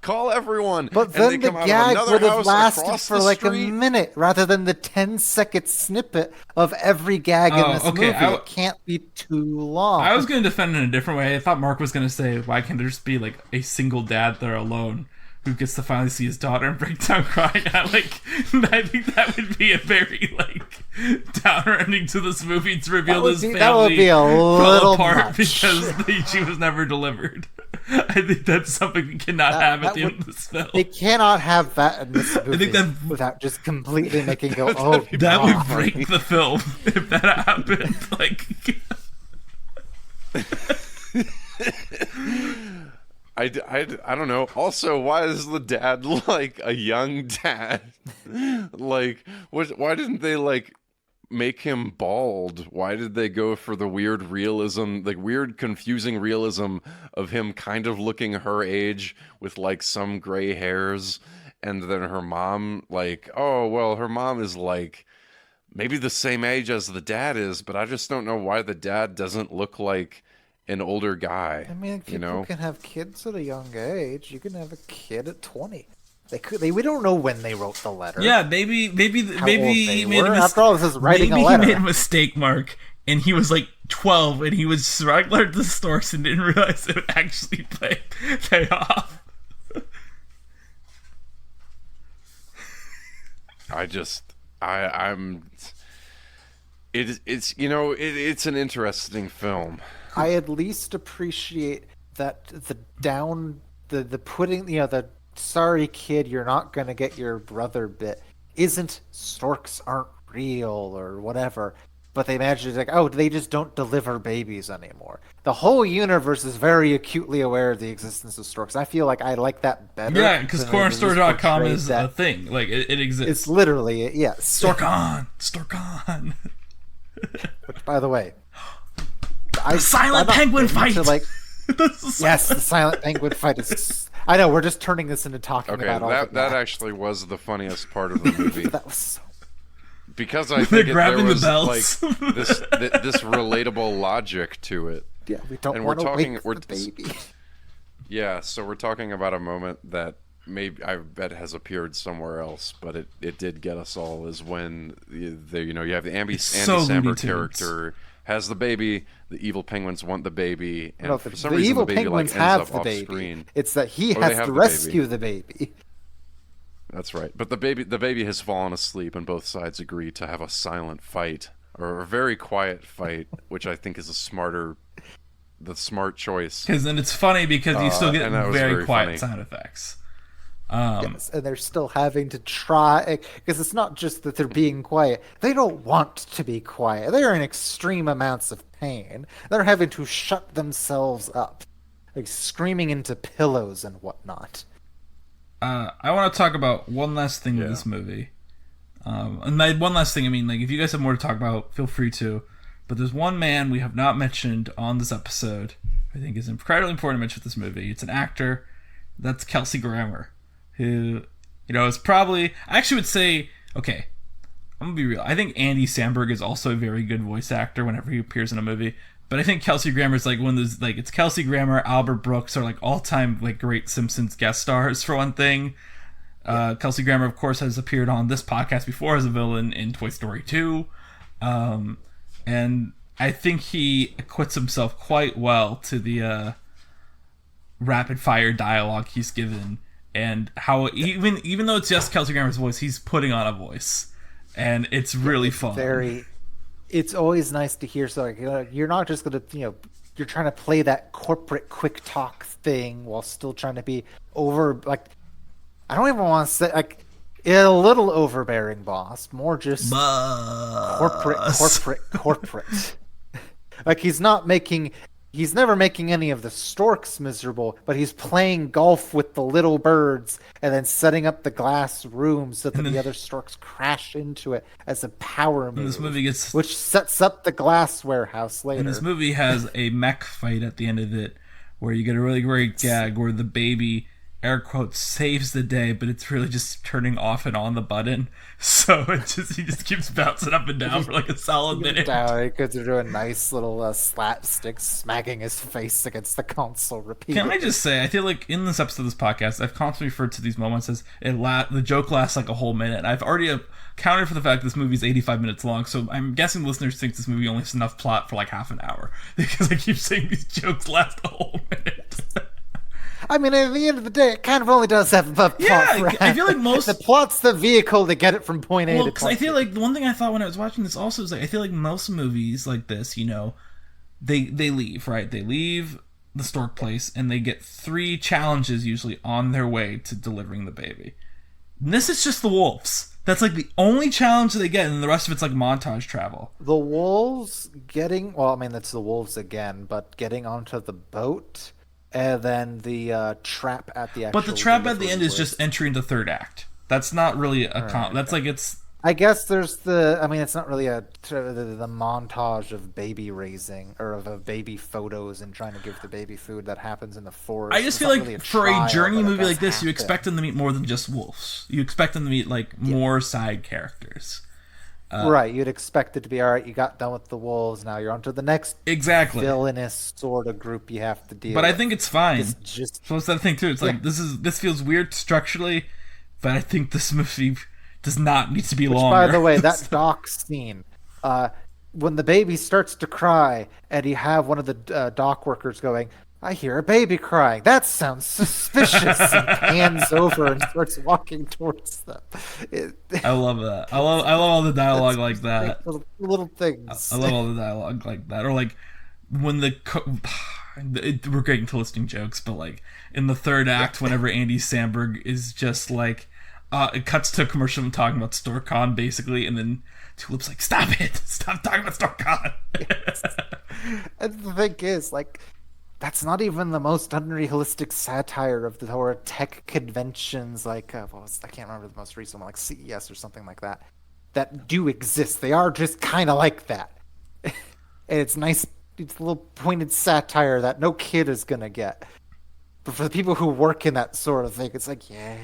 call everyone. But and then they the come out of gag another would have house lasted across for the like a street. minute rather than the 10-second snippet of every gag in this movie. It can't be too long. I was going to defend it in a different way. I thought Mark was going to say, why can't there just be like a single dad there alone who gets to finally see his daughter and break down crying? I think that would be a very downer ending to this movie to reveal this family that would be a fell little apart much. because she was never delivered. I think that's something we cannot have at the end of this film. They cannot have that in this movie that without just completely making go, oh, that God. would break the film if that happened. I don't know. Also, why is the dad like a young dad? Why didn't they make him bald? Why did they go for the weird realism, weird confusing realism of him kind of looking her age with some gray hairs, and then her mom her mom is maybe the same age as the dad is, but I just don't know why the dad doesn't look like an older guy. I mean, people can have kids at a young age. You can have a kid at 20. We don't know when they wrote the letter. Yeah, maybe he made a mistake. After all, this is writing a letter. Maybe he made a mistake, Mark, and he was 12, and he was regular to the Storks and didn't realize it would actually pay off. It's an interesting film. I at least appreciate that the putting, the sorry kid, you're not going to get your brother bit isn't storks aren't real or whatever, but they managed to they just don't deliver babies anymore. The whole universe is very acutely aware of the existence of storks. I feel like I like that better. Yeah, because cornerstore.com is a thing. It exists. It's literally, yeah. Stork on! Which, by the way, the silent penguin fight! Yes, the silent penguin fight is... I know, we're just turning this into talking about all that actually was the funniest part of the movie. That was so... Because I think there was the this relatable logic to it. Yeah, we don't want to wake the baby. Yeah, so we're talking about a moment that maybe I bet has appeared somewhere else, but it did get us all. Is when you have the Andy Samberg character has the baby, the evil penguins want the baby, and for some reason the baby ends up off screen. It's that he has to rescue the baby. That's right. But the baby has fallen asleep, and both sides agree to have a silent fight, or a very quiet fight, which I think is the smart choice. Because then it's funny because you still get very quiet funny sound effects. Yes, and they're still having to try, because it's not just that they're being quiet. They don't want to be quiet. They're in extreme amounts of pain. They're having to shut themselves up, screaming into pillows and whatnot. I want to talk about one last thing with this movie. And by one last thing, I mean, if you guys have more to talk about, feel free to. But there's one man we have not mentioned on this episode I think is incredibly important to mention with this movie. It's an actor. That's Kelsey Grammer, who, is probably... I actually would say... Okay, I'm going to be real. I think Andy Samberg is also a very good voice actor whenever he appears in a movie. But I think Kelsey Grammer is one of those, it's Kelsey Grammer, Albert Brooks are all-time great Simpsons guest stars for one thing. Kelsey Grammer, of course, has appeared on this podcast before as a villain in Toy Story 2. And I think he acquits himself quite well to the rapid-fire dialogue he's given, and how even though it's just Kelsey Grammer's voice, he's putting on a voice, and it's really fun. It's always nice to hear. So you're not just gonna, you're trying to play that corporate quick talk thing while still trying to be over. I don't even want to say a little overbearing boss, more just corporate. He's not making he's never making any of the storks miserable, but he's playing golf with the little birds and then setting up the glass room so that the other storks crash into it as a power move. This movie gets, which sets up the glass warehouse later. And this movie has a mech fight at the end of it where you get a really great gag where the baby, air quotes, saves the day, but it's really just turning off and on the button. So he just keeps bouncing up and down for like a solid minute. Because they're doing nice little slapstick, smacking his face against the console repeatedly. Can I just say, I feel like in this episode of this podcast, I've constantly referred to these moments as the joke lasts like a whole minute. I've already accounted for the fact this movie is 85 minutes long, so I'm guessing listeners think this movie only has enough plot for like half an hour because I keep saying these jokes last a whole minute. I mean, at the end of the day, it kind of only does have a plot. Yeah, I feel like most... The plot's the vehicle to get it from point A to point B. I feel like the one thing I thought when I was watching this also is like, I feel like most movies like this, you know, they leave, right? They leave the stork place and they get 3 challenges usually on their way to delivering the baby. And this is just the wolves. That's like the only challenge they get, and the rest of it's like montage travel. The wolves getting... Well, I mean, that's the wolves again, but getting onto the boat... And then the trap at the actual... But the trap at the end is just entering the third act. That's not really a... That's like it's... I guess there's the... I mean, it's not really the montage of baby raising, or of baby photos and trying to give the baby food that happens in the forest. I just feel like really for a journey movie like this, you expect them to meet more than just wolves. You expect them to meet like more side characters. Right, you'd expect it to be, all right, you got done with the wolves, now you're on to the next villainous sort of group you have to deal with. But I think it's fine. So it's that thing too. It's like, this feels weird structurally, but I think this movie does not need to be longer. By the way, that dock scene, when the baby starts to cry, and you have one of the dock workers going, I hear a baby crying. That sounds suspicious. And hands over and starts walking towards them. I love that. I love all the dialogue like that. Little things. I love all the dialogue like that. Or like when we're getting to listing jokes, but like in the third act, whenever Andy Samberg is just like, it cuts to a commercial of him talking about StorkCon basically, and then Tulip's like, stop it! Stop talking about StorkCon! Yes. And the thing is, like, that's not even the most unrealistic satire of the horror tech conventions, like, I can't remember the most recent one, like CES or something like that, that do exist. They are just kind of like that. And it's nice, it's a little pointed satire that no kid is going to get. But for the people who work in that sort of thing, it's like, yeah.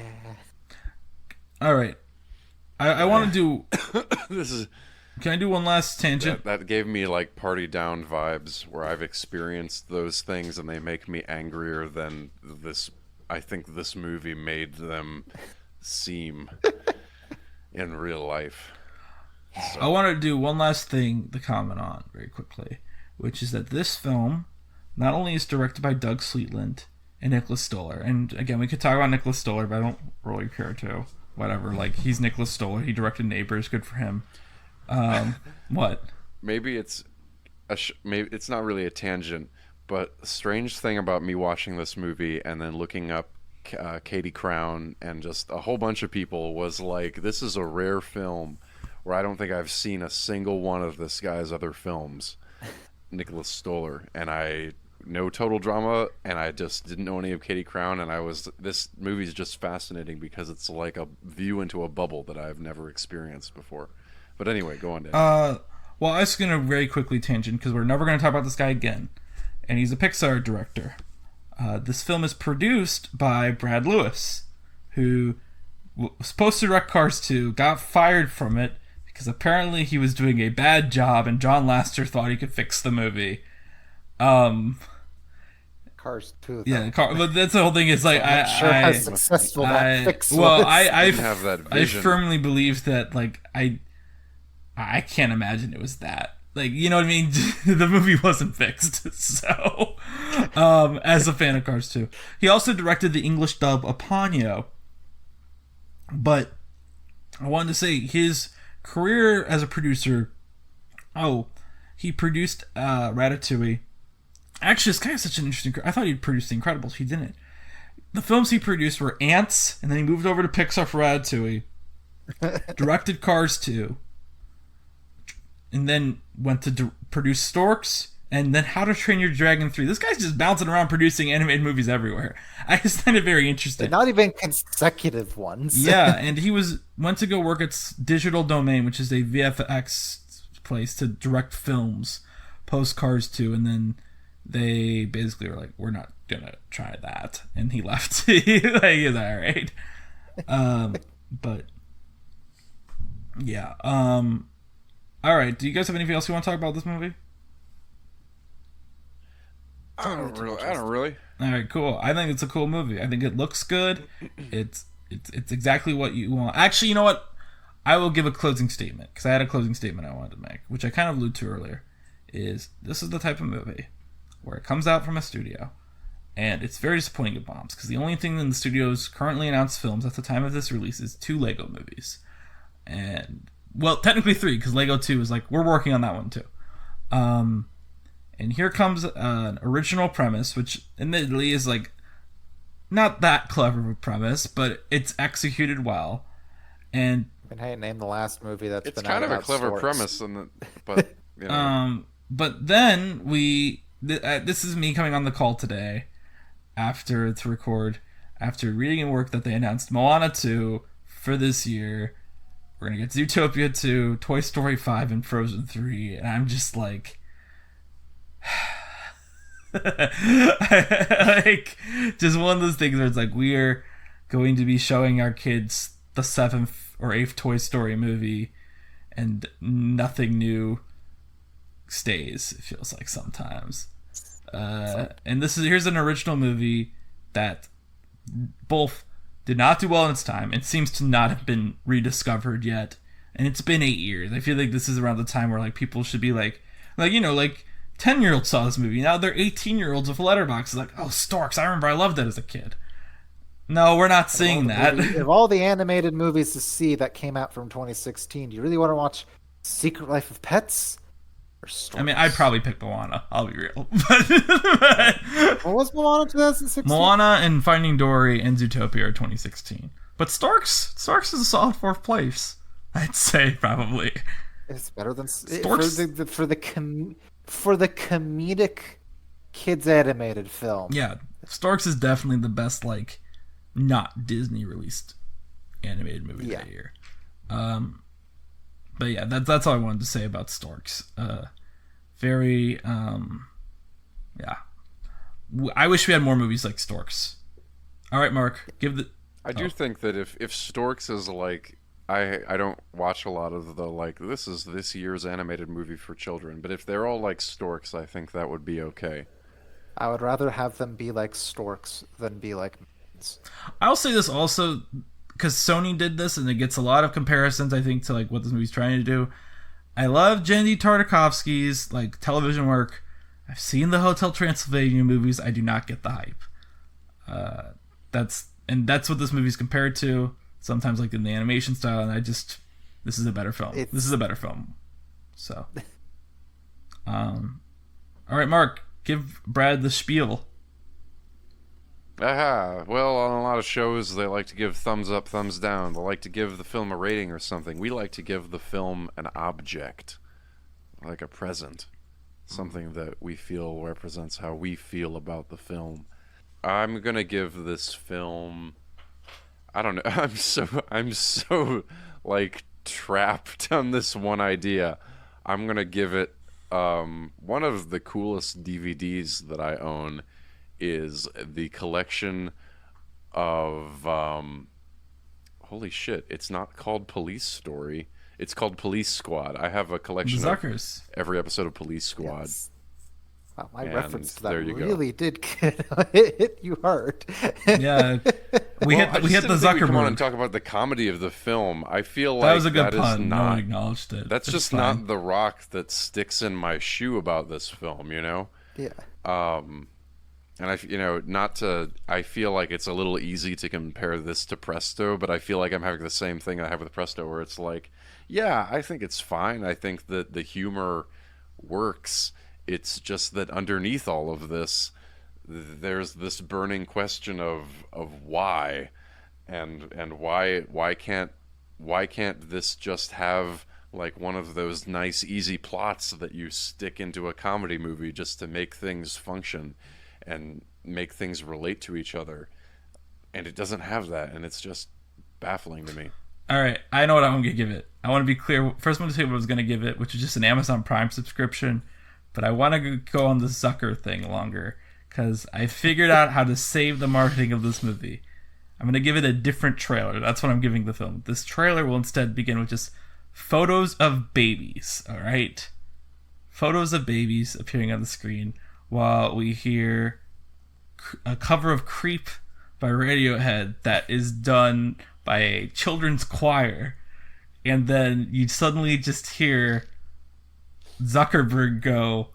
All right. I want to do... This is... Can I do one last tangent? That gave me like Party Down vibes, where I've experienced those things and they make me angrier than this. I think this movie made them seem in real life. So. I want to do one last thing to comment on very quickly, which is that this film not only is directed by Doug Sweetland and Nicholas Stoller, and again, we could talk about Nicholas Stoller, but I don't really care to. Whatever, like, he's Nicholas Stoller. He directed Neighbors. Good for him. What? Maybe it's maybe it's not really a tangent, but the strange thing about me watching this movie and then looking up Katie Crown and just a whole bunch of people was like, this is a rare film where I don't think I've seen a single one of this guy's other films, Nicholas Stoller, and I know Total Drama, and I just didn't know any of Katie Crown, and this movie's just fascinating because it's like a view into a bubble that I've never experienced before. But anyway, go on, Dan. Well, I was going to very quickly tangent because we're never going to talk about this guy again. And he's a Pixar director. This film is produced by Brad Lewis, who was supposed to direct Cars 2, got fired from it because apparently he was doing a bad job and John Lasseter thought he could fix the movie. Cars 2. Yeah, but that's the whole thing. Is like, I'm not sure how successful that fix was. Well, I firmly believe that, like, I can't imagine it was that. Like, you know what I mean? The movie wasn't fixed. So, as a fan of Cars 2. He also directed the English dub of Ponyo. But I wanted to say his career as a producer, he produced Ratatouille. Actually, it's kind of such an interesting... I thought he'd produced The Incredibles. He didn't. The films he produced were Ants, and then he moved over to Pixar for Ratatouille. Directed Cars 2. And then went to produce Storks And then How to Train Your Dragon 3. This guy's just bouncing around producing animated movies everywhere. I just find it very interesting. They're not even consecutive ones. Yeah, and he went to go work at Digital Domain, which is a VFX place to direct films, post Cars 2, and then they basically were like, we're not gonna try that, and he left. He's all right. But yeah. All right. Do you guys have anything else you want to talk about this movie? I don't really. All right, cool. I think it's a cool movie. I think it looks good. It's exactly what you want. Actually, you know what? I will give a closing statement because I had a closing statement I wanted to make, which I kind of alluded to earlier. This is the type of movie where it comes out from a studio and it's very disappointing it bombs because the only thing in the studio's currently announced films at the time of this release is 2 Lego movies, and well, technically 3 because Lego 2 is like we're working on that one too. And here comes an original premise, which admittedly is like not that clever of a premise, but it's executed well. And hey, name the last movie that's it's been kind out of a clever Storks. premise, but you know. But then this is me coming on the call today after reading a work that they announced Moana 2 for this year. We're gonna get Zootopia 2, Toy Story 5, and Frozen 3, and I'm just like. Like just one of those things where it's like we're going to be showing our kids the 7th or 8th Toy Story movie and nothing new stays, it feels like sometimes. And here's an original movie that both did not do well in its time and seems to not have been rediscovered yet, and it's been 8 years. I feel like this is around the time where like people should be like 10-year-olds saw this movie. Now they're 18-year-olds with Letterboxd. Like, oh, Storks, I remember I loved it as a kid. No, we're not seeing that. Of all the animated movies to see that came out from 2016, do you really want to watch Secret Life of Pets or Storks? I mean, I'd probably pick Moana. I'll be real. What was Moana 2016? Moana and Finding Dory and Zootopia are 2016. But Storks is a solid 4th place. I'd say probably. It's better than Storks for the comedic kids animated film. Yeah, Storks is definitely the best like not Disney released animated movie that year. But yeah, that's all I wanted to say about Storks. Very yeah. I wish we had more movies like Storks. All right, Mark, I do think that if Storks is like I don't watch a lot of the like this is this year's animated movie for children, but if they're all like Storks, I think that would be okay. I would rather have them be like Storks than be like Minions. I'll say this also because Sony did this and it gets a lot of comparisons, I think, to like what this movie's trying to do. I love Jendy Tartakovsky's like television work. I've seen the Hotel Transylvania movies. I do not get the hype. That's what this movie's compared to. Sometimes like in the animation style, and this is a better film. This is a better film. So, all right, Mark, give Brad the spiel. Aha. Well, on a lot of shows, they like to give thumbs up, thumbs down. They like to give the film a rating or something. We like to give the film an object, like a present, something that we feel represents how we feel about the film. I'm gonna give this film. I don't know. I'm so like trapped on this one idea. I'm gonna give it one of the coolest DVDs that I own is the collection of holy shit, it's not called Police Story. It's called Police Squad. I have a collection Zuckers. of every episode of Police Squad. Yes. Wow, my And reference to that there you go. really did hit you hard. Yeah, we hit the Zucker Come on move. and talk about the comedy of the film. I feel like That was a good that is pun. No not. one acknowledged it. That's It's just fine. not the rock that sticks in my shoe about this film, you know. Yeah. And I feel like it's a little easy to compare this to Presto, but I feel like I'm having the same thing I have with Presto, where it's like, yeah, I think it's fine. I think that the humor works. It's just that underneath all of this, there's this burning question of why, and why can't this just have like one of those nice, easy plots that you stick into a comedy movie just to make things function and make things relate to each other. And it doesn't have that, and it's just baffling to me. All right, I know what I'm going to give it. I want to be clear. First, I'm going to say what I was going to give it, which is just an Amazon Prime subscription. But I want to go on the Zucker thing longer, because I figured out how to save the marketing of this movie. I'm going to give it a different trailer. That's what I'm giving the film. This trailer will instead begin with just photos of babies, all right? Photos of babies appearing on the screen while we hear a cover of Creep by Radiohead that is done by a children's choir. And then you suddenly just hear Zuckerberg go,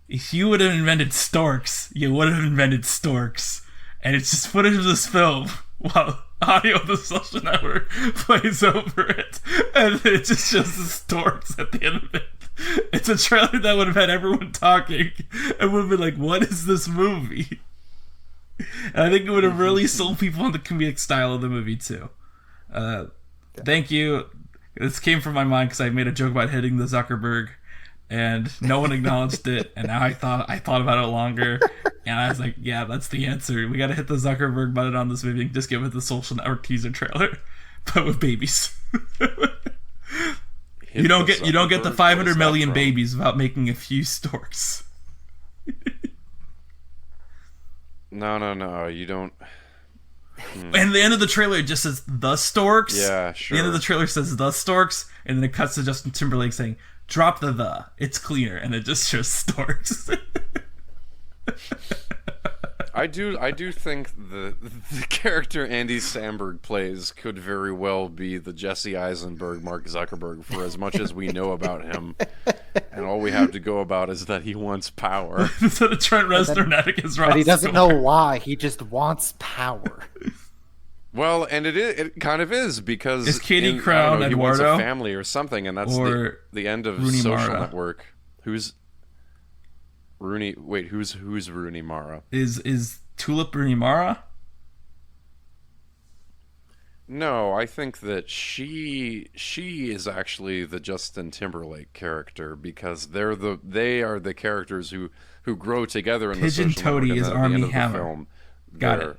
if you would have invented Storks, you would have invented Storks. And it's just footage of this film while audio of the social network plays over it. And it just shows the Storks at the end of it. It's a trailer that would have had everyone talking and would have been like, what is this movie? And I think it would have really sold people on the comedic style of the movie too. Thank you. This came from my mind because I made a joke about hitting the Zuckerberg, and no one acknowledged it. And now I thought about it longer, and I was like, "Yeah, that's the answer. We got to hit the Zuckerberg button on this movie and just give it the Social Network teaser trailer, but with babies." You don't get the 500 million babies without making a few Storks. No, you don't. And the end of the trailer it just says the Storks. Yeah, sure. The end of the trailer says the Storks, and then it cuts to Justin Timberlake saying, "Drop the. It's cleaner," and it just shows Storks. I do think the character Andy Samberg plays could very well be the Jesse Eisenberg Mark Zuckerberg for as much as we know about him, and all we have to go about is that he wants power. Instead of Trent Reznor as Ross. But he doesn't know why. He just wants power. Well, and it kind of is because is Katie Crown he wants Eduardo a family or something, and that's the end of Rooney Social Mara. Network. Who's Rooney? Wait, who's Rooney Mara? Is Tulip Rooney Mara? No, I think that she is actually the Justin Timberlake character because they are the characters who grow together in Pigeon the Social Network, Toady and is then at the Armie end of the Hammer. film, Got it.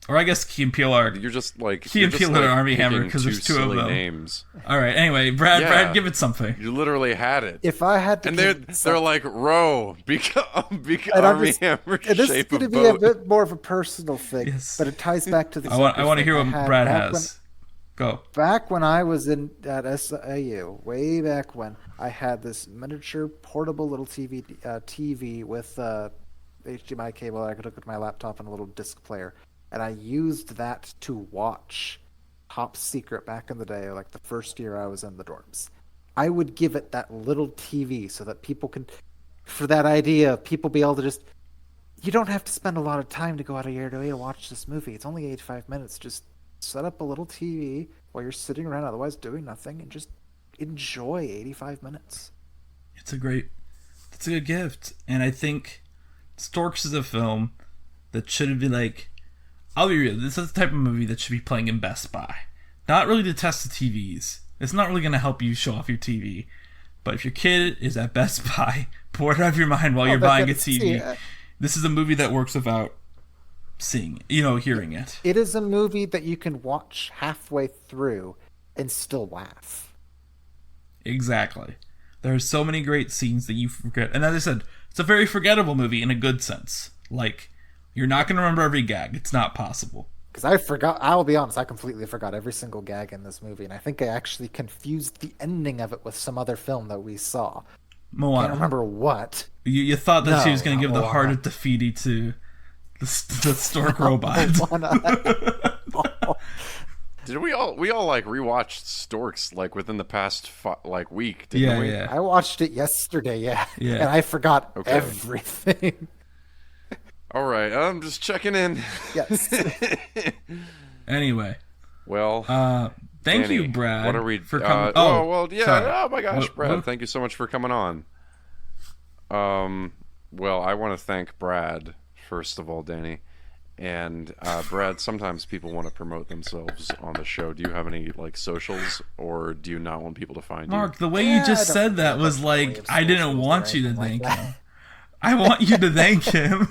Or I guess Key and Peele are. You're just like Key and Peele are Armie Hammer because there's two of them. Names. All right. Anyway, Brad, give it something. You literally had it. If I had to, and they're like row because Armie Hammer and this shape is going to of be a boat. bit more of a personal thing, Yes. but it ties back to the. I want to hear what Brad back has. Go. Back when I was at SIU, way back when, I had this miniature portable little TV with HDMI cable that I could hook up to my laptop and a little disc player. And I used that to watch Top Secret back in the day, like the first year I was in the dorms. I would give it that little TV so that people can, for that idea of people be able to just, you don't have to spend a lot of time to go out of your way to watch this movie. It's only 85 minutes. Just set up a little TV while you're sitting around otherwise doing nothing and just enjoy 85 minutes. It's a good gift. And I think Storks is a film that should be like, I'll be real, this is the type of movie that should be playing in Best Buy. Not really to test the TVs. It's not really going to help you show off your TV. But if your kid is at Best Buy, bored out of your mind while you're buying a TV, this is a movie that works without seeing, hearing it. It is a movie that you can watch halfway through and still laugh. Exactly. There are so many great scenes that you forget. And as I said, it's a very forgettable movie in a good sense. Like, you're not going to remember every gag. It's not possible. Because I'll be honest, I completely forgot every single gag in this movie. And I think I actually confused the ending of it with some other film that we saw. Moana. Can't remember what. You thought that she was going to give Moana. the heart of Te Fiti to the stork robot. Did we all like rewatched Storks like within the past week? Didn't we? Yeah. I watched it yesterday, yeah. And I forgot everything. All right, I'm just checking in. Yes. Anyway. Well, thank Danny, you, Brad. What are we? For coming? Yeah. Sorry. Oh my gosh, Brad! Thank you so much for coming on. Well, I want to thank Brad first of all, Danny, And Brad, sometimes people want to promote themselves on the show. Do you have any like socials, or do you not want people to find Mark, you? the way you just said that was like, I didn't want you to thank him. I want you to thank him.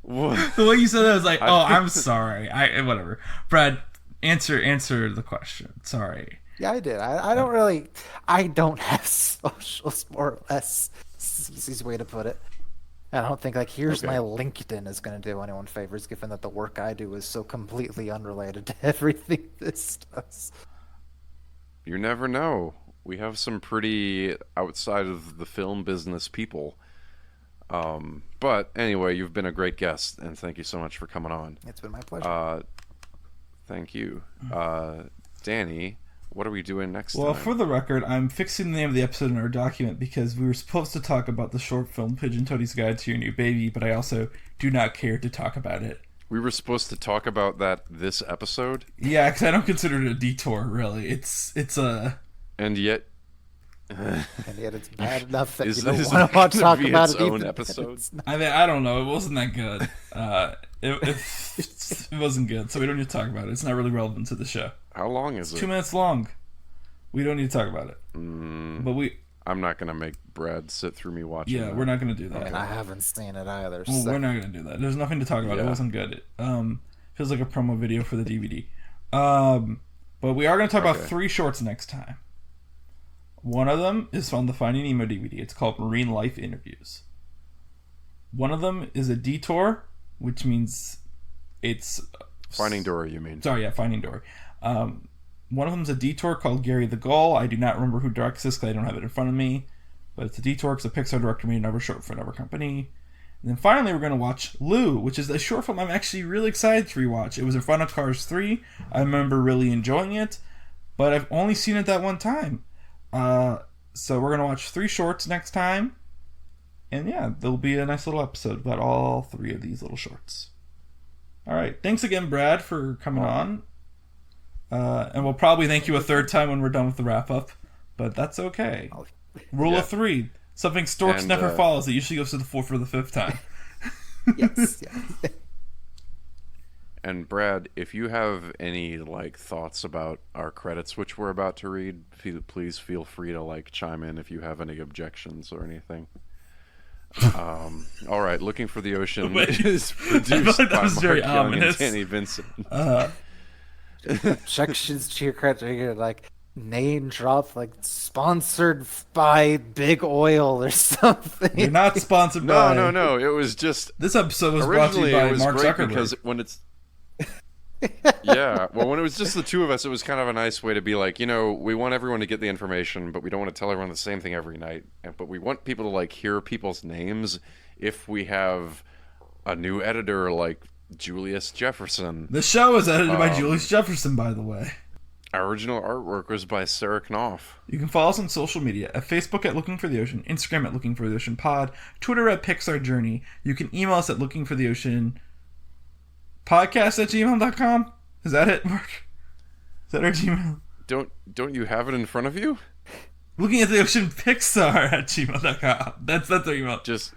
What? The way you said that was like, oh, I'm sorry. Whatever. Brad, answer the question. Sorry. Yeah, I did. I don't have socials, more or less. It's the easiest way to put it. I don't think like here's my LinkedIn is going to do anyone favors, given that the work I do is so completely unrelated to everything this does. You never know. We have some pretty outside of the film business people. But anyway, you've been a great guest, and thank you so much for coming on. It's been my pleasure. Thank you. Danny, what are we doing next Well, time? for the record, I'm fixing the name of the episode in our document because we were supposed to talk about the short film Pigeon Toadie's Guide to Your New Baby, but I also do not care to talk about it. We were supposed to talk about that this episode? Yeah, because I don't consider it a detour, really. It's a... And yet... And yet it's bad enough that you Is don't this want to talk be about its it own even. episode? I mean, I don't know. It wasn't that good. It wasn't good, so we don't need to talk about it. It's not really relevant to the show. How long is It's it? 2 minutes long. We don't need to talk about it. But I'm not going to make Brad sit through me watching yeah, that. we're not going to do that. And I haven't seen it either. Well, so. we're not going to do that. There's nothing to talk about. It Yeah. wasn't good. It feels like a promo video for the DVD. But we are going to talk about 3 shorts next time. One of them is on the Finding Nemo DVD. It's called Marine Life Interviews. One of them is a detour, which means it's... Finding Dory, you mean? Sorry, yeah, Finding Dory. One of them is a detour called Gary the Gull. I do not remember who directs this because I don't have it in front of me. But it's a detour because a Pixar director made another short for another company. And then finally we're going to watch Lou, which is a short film I'm actually really excited to rewatch. It was in front of Cars 3. I remember really enjoying it. But I've only seen it that one time. So we're going to watch 3 shorts next time. And yeah, there'll be a nice little episode about all 3 of these little shorts. Alright, thanks again, Brad, for coming on. And we'll probably thank you a 3rd time when we're done with the wrap-up. But that's okay. Rule of 3. Something Storks never follows. It usually goes to the 4th or the 5th time. Yes. And Brad, if you have any like thoughts about our credits, which we're about to read, please feel free to like chime in if you have any objections or anything. All right, Looking for the Ocean is produced by Mark Young and Danny Vincent. Objections to your credit, you're like name drop, like sponsored by Big Oil or something. You're not sponsored by... No. It was just... This episode was brought to you by Mark Zucker. Because when it's... Yeah, well, when it was just the 2 of us, it was kind of a nice way to be like, we want everyone to get the information, but we don't want to tell everyone the same thing every night. But we want people to like hear people's names if we have a new editor like Julius Jefferson. The show is edited by Julius Jefferson, by the way. Our original artwork was by Sarah Knopf. You can follow us on social media at Facebook at Looking for the Ocean, Instagram at Looking for the Ocean Pod, Twitter at Pixar Journey. You can email us at lookingfortheocean podcast@gmail.com. Is that it, Mark? Is that our Gmail? Don't you have it in front of you? Looking at the Ocean Pixar at gmail.com. That's our email. Just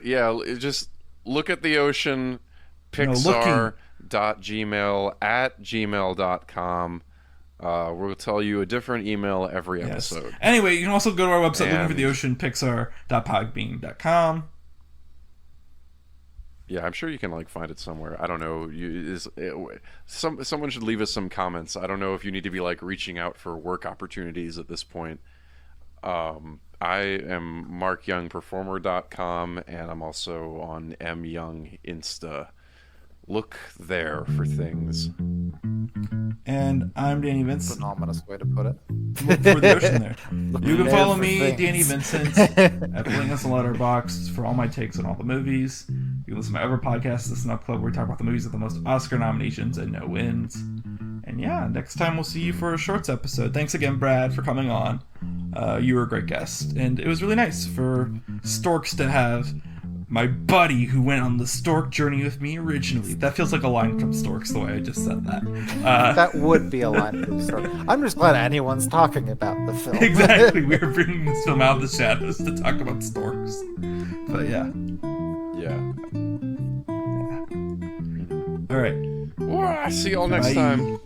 look at the ocean pixar.gmail@gmail.com. We'll tell you a different email every episode. Anyway, you can also go to our website, lookingfortheoceanpixar.podbean.com. Yeah, I'm sure you can like find it somewhere. I don't know. Someone should leave us some comments. I don't know if you need to be like reaching out for work opportunities at this point. I am markyoungperformer.com, and I'm also on myoung Insta. Look there for things. And I'm Danny Vincent. An ominous way to put it. Look for the ocean there. You can follow me, things. Danny Vincent, at Bling Us a Letterboxd for all my takes on all the movies. You can listen to my other podcast, The Snub Club, where we talk about the movies with the most Oscar nominations and no wins. And yeah, next time we'll see you for a shorts episode. Thanks again, Brad, for coming on. You were a great guest. And it was really nice for Storks to have my buddy who went on the Stork journey with me originally. That feels like a line from Storks, the way I just said that. That would be a line from Stork. I'm just glad anyone's talking about the film. Exactly. We are bringing this film out of the shadows to talk about Storks. But yeah. Yeah. All right. Wah, see y'all next Bye. time.